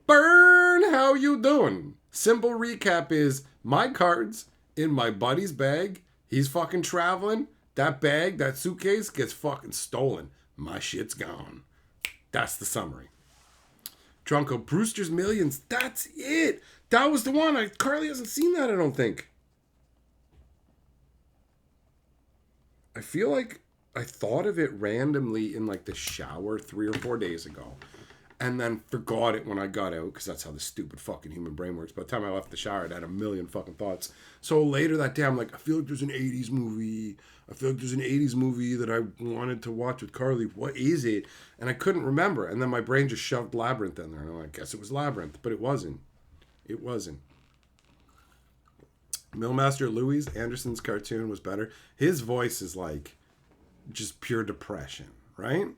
Speaker 1: Burn? How you doing? Simple recap is, my card's in my buddy's bag. He's fucking traveling. That bag, that suitcase gets fucking stolen. My shit's gone. That's the summary. Drunko, Brewster's Millions. That's it. That was the one. Carly hasn't seen that, I don't think. I feel like I thought of it randomly in like the shower 3 or 4 days ago. And then forgot it when I got out, because that's how the stupid fucking human brain works. By the time I left the shower, I'd had a million fucking thoughts. So later that day, I'm like, I feel like there's an 80s movie. I feel like there's an 80s movie that I wanted to watch with Carly. What is it? And I couldn't remember. And then my brain just shoved Labyrinth in there. And I'm like, I guess it was Labyrinth. But it wasn't. It wasn't. Millmaster Louis Anderson's cartoon was better. His voice is like just pure depression, right?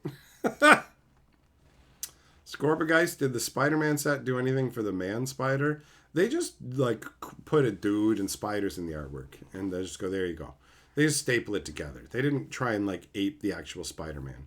Speaker 1: Scorpigeist, did the Spider-Man set do anything for the Man Spider? They just like put a dude and spiders in the artwork, and they just go, there you go. They just staple it together. They didn't try and like ape the actual Spider-Man.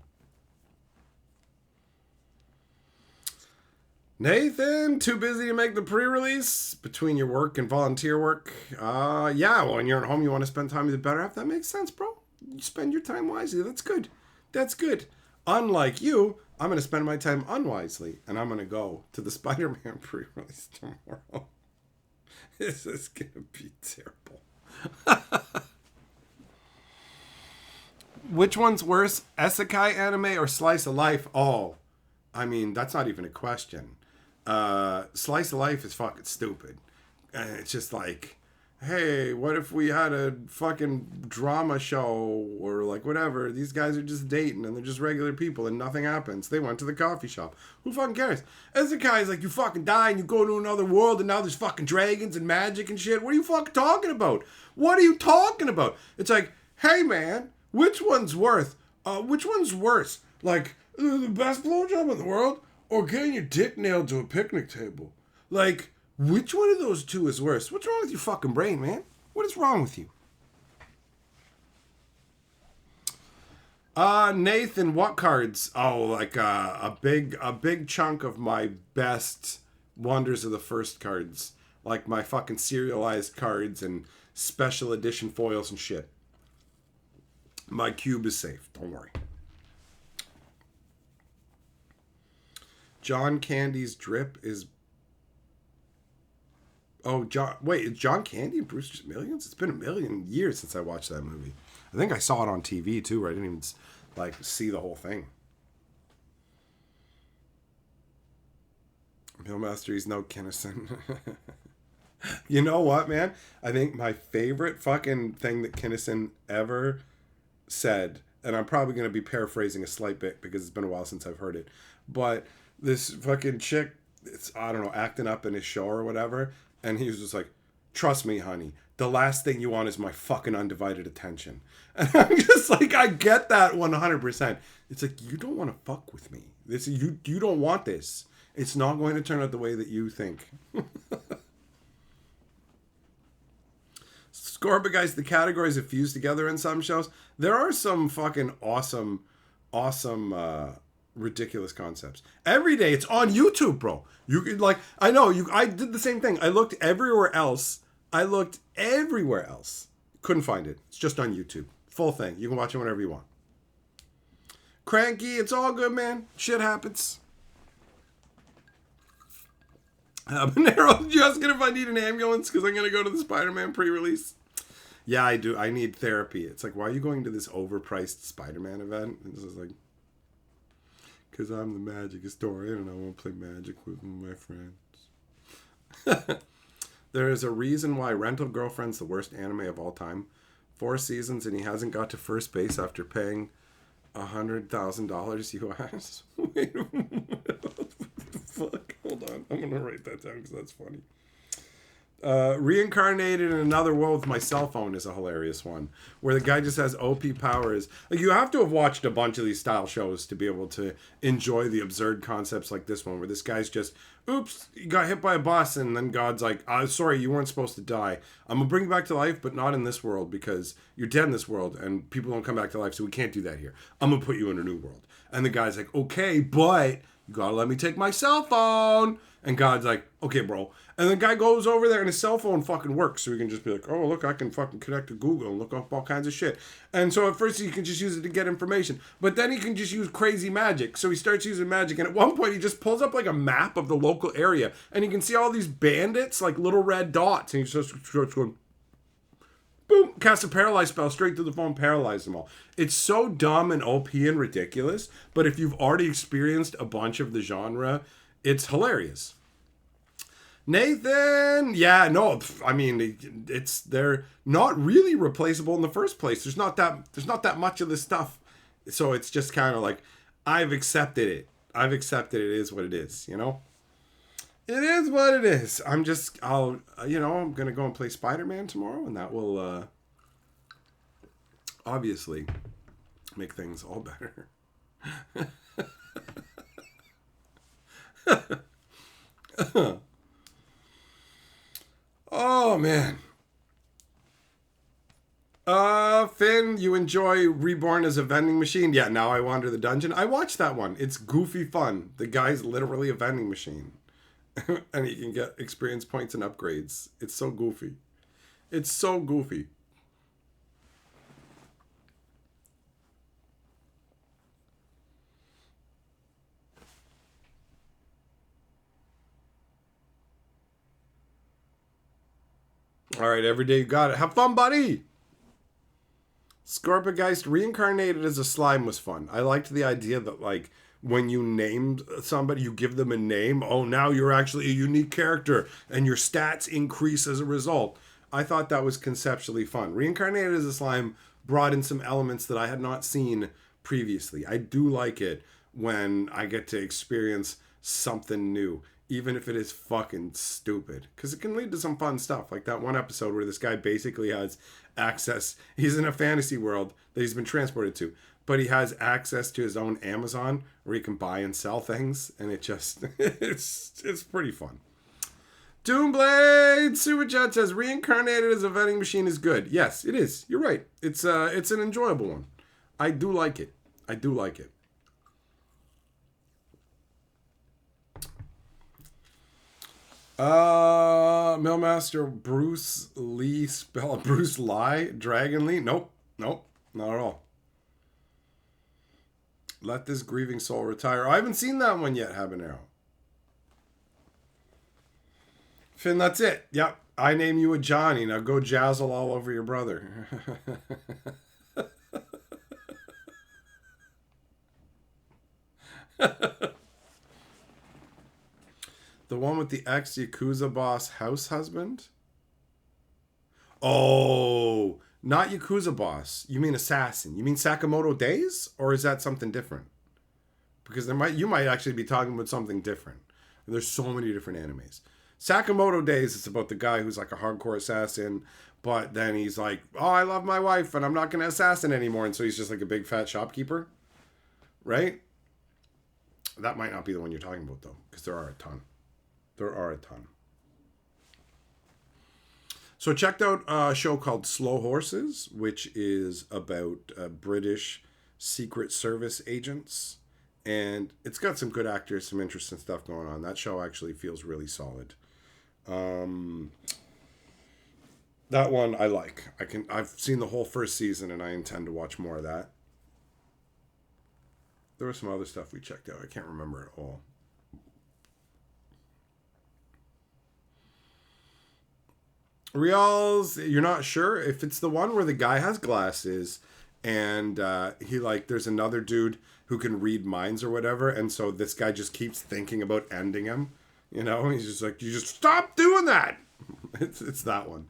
Speaker 1: Nathan, too busy to make the pre-release between your work and volunteer work? Yeah, well, when you're at home, you want to spend time with the better half. That makes sense, bro. You spend your time wisely. That's good. That's good. Unlike you, I'm going to spend my time unwisely, and I'm going to go to the Spider-Man pre-release tomorrow. This is going to be terrible. Which one's worse, isekai anime or slice of life? Oh, I mean, that's not even a question. Slice of life is fucking stupid. And it's just like, hey, what if we had a fucking drama show or like whatever? These guys are just dating and they're just regular people and nothing happens. They went to the coffee shop. Who fucking cares? Isekai is like you fucking die and you go to another world and now there's fucking dragons and magic and shit. What are you fucking talking about? What are you talking about? It's like, hey man, which one's worse? Like, the best blowjob in the world or getting your dick nailed to a picnic table? Like, which one of those two is worse? What's wrong with your fucking brain, man? What is wrong with you? Nathan, what cards? Oh, like a big chunk of my best Wonders of the First cards. Like my fucking serialized cards and special edition foils and shit. My cube is safe. Don't worry. John Candy's drip is... Oh, is John Candy in Brewster's Millions? It's been a million years since I watched that movie. I think I saw it on TV too, where I didn't even like see the whole thing. Millmaster, he's no Kinnison. You know what, man? I think my favorite fucking thing that Kinnison ever said, and I'm probably going to be paraphrasing a slight bit because it's been a while since I've heard it, but this fucking chick, it's, I don't know, acting up in his show or whatever, and he was just like, trust me, honey, the last thing you want is my fucking undivided attention. And I'm just like, I get that 100%. It's like, you don't want to fuck with me. You don't want this. It's not going to turn out the way that you think. Scorba guys, the categories have fused together in some shows. There are some fucking awesome Ridiculous concepts. Every day it's on YouTube, bro. You could like I know you I did the same thing. I looked everywhere else. Couldn't find it. It's just on YouTube. Full thing. You can watch it whenever you want. Cranky, it's all good, man. Shit happens. Monero asking if I need an ambulance because I'm going to go to the Spider-Man pre-release. Yeah, I do. I need therapy. It's like, why are you going to this overpriced Spider-Man event? And this is like, because I'm the magic historian and I want to play magic with my friends. There is a reason why Rental Girlfriend's the worst anime of all time. 4 seasons and he hasn't got to first base after paying $100,000 US. Wait a minute. What the fuck? Hold on. I'm going to write that down because that's funny. Reincarnated in Another World with My Cell Phone is a hilarious one. Where the guy just has OP powers. Like, you have to have watched a bunch of these style shows to be able to enjoy the absurd concepts like this one. Where this guy's just, oops, you got hit by a bus. And then God's like, sorry, you weren't supposed to die. I'm going to bring you back to life, but not in this world. Because you're dead in this world. And people don't come back to life. So we can't do that here. I'm going to put you in a new world. And the guy's like, okay, but you got to let me take my cell phone. And God's like, okay, bro. And the guy goes over there and his cell phone fucking works. So he can just be like, oh, look, I can fucking connect to Google and look up all kinds of shit. And so at first he can just use it to get information. But then he can just use crazy magic. So he starts using magic. And at one point he just pulls up like a map of the local area. And he can see all these bandits, like little red dots. And he just starts going, boom, cast a paralyze spell straight through the phone, paralyze them all. It's so dumb and OP and ridiculous. But if you've already experienced a bunch of the genre, it's hilarious. Nathan, yeah, no, I mean, they're not really replaceable in the first place. There's not that much of this stuff, so it's just kind of like I've accepted it. It is what it is, you know. It is what it is. I'm gonna go and play Spider-Man tomorrow, and that will obviously make things all better. Oh, man. Finn, you enjoy Reborn as a vending machine? Yeah, Now I Wander the Dungeon. I watched that one. It's goofy fun. The guy's literally a vending machine. And he can get experience points and upgrades. It's so goofy. It's so goofy. All right, every day you got it. Have fun, buddy. Scorpigeist reincarnated as a slime was fun. I liked the idea that, like, when you named somebody, you give them a name. Oh, now you're actually a unique character, and your stats increase as a result. I thought that was conceptually fun. Reincarnated as a slime brought in some elements that I had not seen previously. I do like it when I get to experience something new, even if it is fucking stupid, because it can lead to some fun stuff. Like that one episode where this guy basically has access. He's in a fantasy world that he's been transported to, but he has access to his own Amazon where he can buy and sell things, and it just it's pretty fun. Doomblade Super Chat says reincarnated as a vending machine is good. Yes, it is. You're right. It's an enjoyable one. I do like it. Millmaster Bruce Lee spell Bruce Lie Dragon Lee? Nope, not at all. Let this grieving soul retire. I haven't seen that one yet, Habanero. Finn, that's it. Yep. I name you a Johnny. Now go jazzle all over your brother. The one with the ex-Yakuza boss house husband? Oh, not Yakuza boss. You mean assassin. You mean Sakamoto Days? Or is that something different? Because you might actually be talking about something different. There's so many different animes. Sakamoto Days is about the guy who's like a hardcore assassin, but then he's like, oh, I love my wife and I'm not going to assassin anymore. And so he's just like a big fat shopkeeper. Right? That might not be the one you're talking about, though, because there are a ton. So I checked out a show called Slow Horses, which is about British Secret Service agents And it's got some good actors, some interesting stuff going on. That show actually feels really solid. That one I like. I've seen the whole first season and I intend to watch more of that. There was some other stuff we checked out. I can't remember it all. Rial's, you're not sure if it's the one where the guy has glasses and he like there's another dude who can read minds or whatever, and so this guy just keeps thinking about ending him. You know, he's just like, you just stop doing that. It's that one.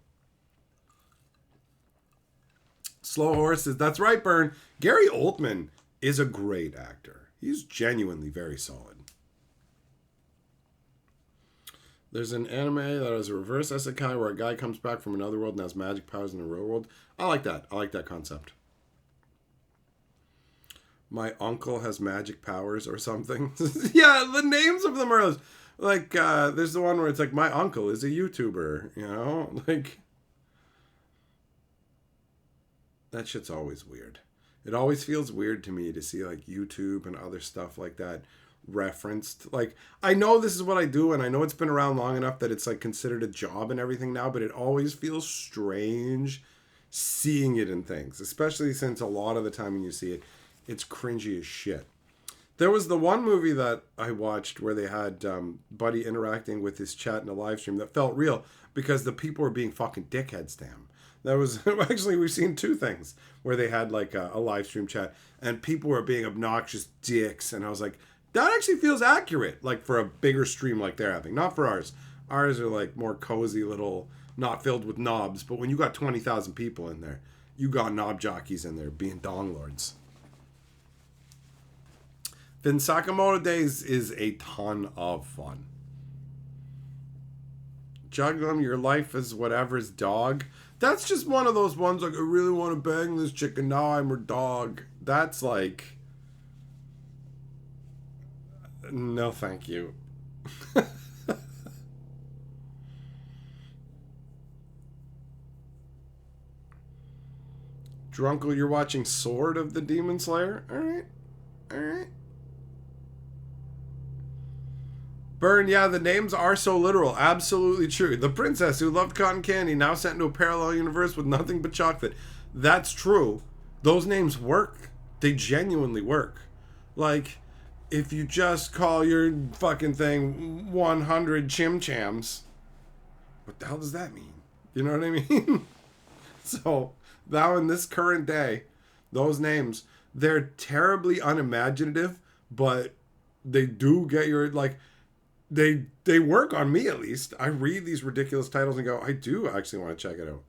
Speaker 1: Slow Horses. That's right, Byrne. Gary Oldman is a great actor. He's genuinely very solid. There's an anime that has a reverse isekai where a guy comes back from another world and has magic powers in the real world. I like that. I like that concept. My uncle has magic powers or something. Yeah, the names of them are like, there's the one where it's like, my uncle is a YouTuber, you know? Like, that shit's always weird. It always feels weird to me to see like YouTube and other stuff like that referenced. Like, I know this is what I do and I know it's been around long enough that it's like considered a job and everything now, but it always feels strange seeing it in things, especially since a lot of the time when you see it, it's cringy as shit. There was the one movie that I watched where they had Buddy interacting with his chat in a live stream that felt real because the people were being fucking dickheads to him. That was actually, we've seen two things where they had like a live stream chat and people were being obnoxious dicks. And I was like, that actually feels accurate, like for a bigger stream like they're having. Not for ours. Ours are like more cozy little, not filled with knobs. But when you got 20,000 people in there, you got knob jockeys in there being dong lords. Then Sakamoto Days is a ton of fun. Juggling your life as whatever's dog. That's just one of those ones like, I really want to bang this chick and now I'm her dog. That's like, no thank you. Drunkle, you're watching Sword of the Demon Slayer? Alright. Alright. Burn, yeah, the names are so literal. Absolutely true. The princess who loved cotton candy now sent into a parallel universe with nothing but chocolate. That's true. Those names work. They genuinely work. Like, if you just call your fucking thing 100 Chim Chams, what the hell does that mean? You know what I mean? So, now in this current day, those names, they're terribly unimaginative, but they do get your, like, they work on me at least. I read these ridiculous titles and go, I do actually want to check it out.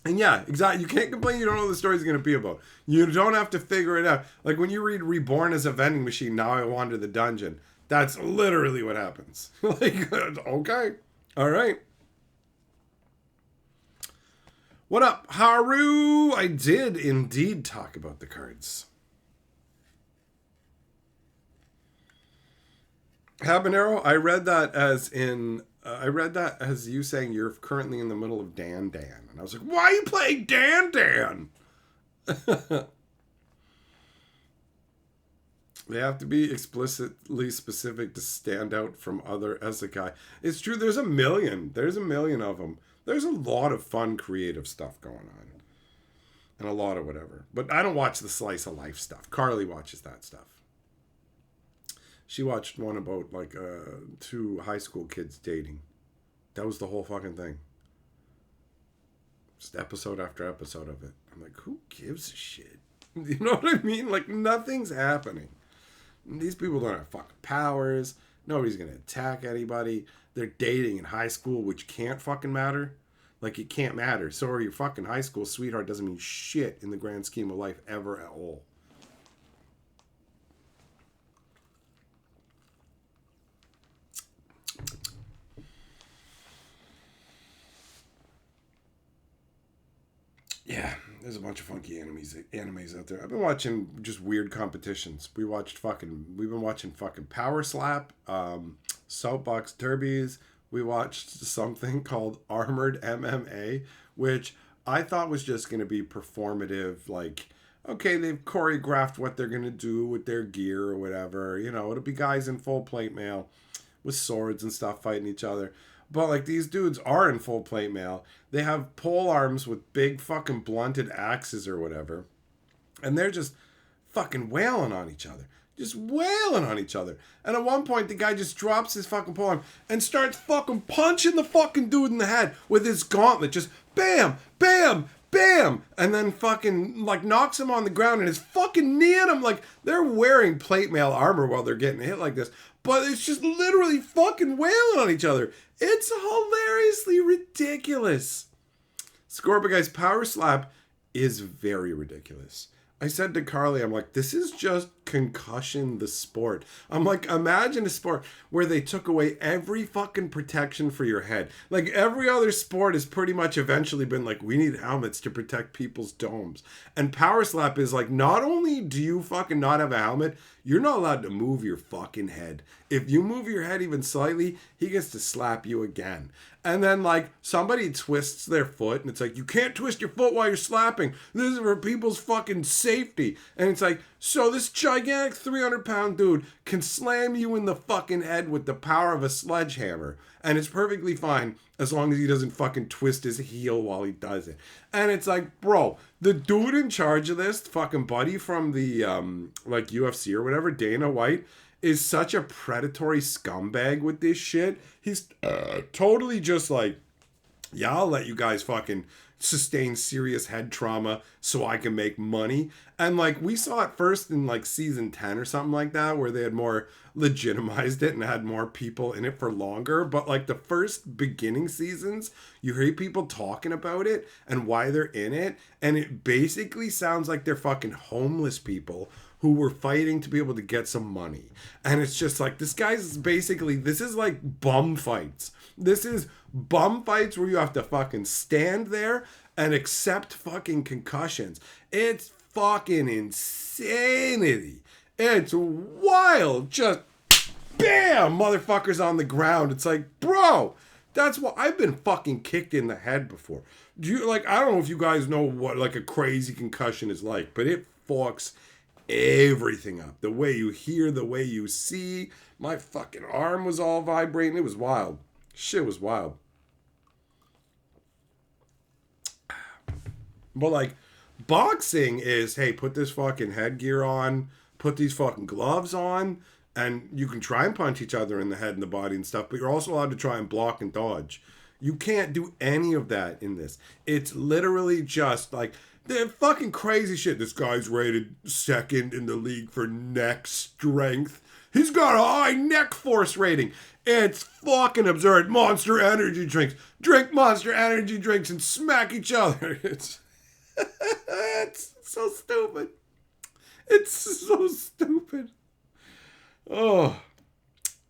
Speaker 1: And yeah, exactly. You can't complain you don't know what the story's going to be about. You don't have to figure it out. Like when you read Reborn as a Vending Machine, Now I Wander the Dungeon. That's literally what happens. Like, okay. All right. What up, Haru? I did indeed talk about the cards. Habanero, I read that as you saying you're currently in the middle of Dan Dan. And I was like, why are you playing Dan Dan? They have to be explicitly specific to stand out from other isekai. It's true, there's a million. There's a million of them. There's a lot of fun, creative stuff going on. And a lot of whatever. But I don't watch the slice of life stuff. Carly watches that stuff. She watched one about like two high school kids dating. That was the whole fucking thing. Just episode after episode of it. I'm like, who gives a shit? You know what I mean? Like, nothing's happening. These people don't have fucking powers. Nobody's gonna attack anybody. They're dating in high school, which can't fucking matter. Like, it can't matter. So your fucking high school sweetheart doesn't mean shit in the grand scheme of life ever at all. Yeah, there's a bunch of funky animes out there. I've been watching just weird competitions. We've been watching fucking Power Slap, Soapbox Derbies. We watched something called Armored MMA, which I thought was just going to be performative, like okay, they've choreographed what they're going to do with their gear or whatever. You know, it'll be guys in full plate mail with swords and stuff fighting each other. But like these dudes are in full plate mail. They have pole arms with big fucking blunted axes or whatever. And they're just fucking wailing on each other. Just wailing on each other. And at one point, the guy just drops his fucking polearm and starts fucking punching the fucking dude in the head with his gauntlet. Just bam, bam, bam. And then fucking like knocks him on the ground and is fucking kneeing him. Like they're wearing plate mail armor while they're getting hit like this. But it's just literally fucking wailing on each other. It's hilariously ridiculous. Scorpion Guy's power slap is very ridiculous. I said to Carly, I'm like, this is just concussion the sport. I'm like, imagine a sport where they took away every fucking protection for your head. Like every other sport has pretty much eventually been like, we need helmets to protect people's domes. And power slap is like, not only do you fucking not have a helmet, you're not allowed to move your fucking head. If you move your head even slightly, he gets to slap you again. And then like somebody twists their foot and it's like, you can't twist your foot while you're slapping. This is for people's fucking safety. And it's like, so this gigantic 300-pound dude can slam you in the fucking head with the power of a sledgehammer. And it's perfectly fine as long as he doesn't fucking twist his heel while he does it. And it's like, bro, the dude in charge of this, fucking buddy from the like UFC or whatever, Dana White, is such a predatory scumbag with this shit. He's totally just like, yeah, I'll let you guys fucking sustain serious head trauma so I can make money. And like we saw it first in like season 10 or something like that, where they had more legitimized it and had more people in it for longer. But like the first beginning seasons, you hear people talking about it and why they're in it, and it basically sounds like they're fucking homeless people who were fighting to be able to get some money. And it's just like, this guy's basically, this is like bum fights. This is bum fights where you have to fucking stand there and accept fucking concussions. It's fucking insanity. It's wild. Just bam, motherfuckers on the ground. It's like, bro, that's what I've been fucking kicked in the head before. Do you like, I don't know if you guys know what like a crazy concussion is like, but it fucks everything up. The way you hear, the way you see. My fucking arm was all vibrating. It was wild. Shit was wild. But like, boxing is, hey, put this fucking headgear on, put these fucking gloves on, and you can try and punch each other in the head and the body and stuff, but you're also allowed to try and block and dodge. You can't do any of that in this. It's literally just like, they're fucking crazy shit. This guy's rated second in the league for neck strength. He's got a high neck force rating. It's fucking absurd. Monster energy drinks. Drink Monster energy drinks and smack each other. It's so stupid. It's so stupid. Oh.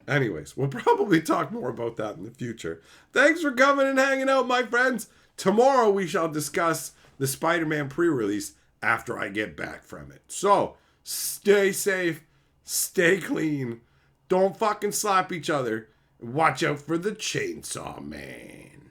Speaker 1: Anyways, we'll probably talk more about that in the future. Thanks for coming and hanging out, my friends. Tomorrow we shall discuss the Spider-Man pre-release after I get back from it. So, stay safe, stay clean, don't fucking slap each other, and watch out for the Chainsaw Man.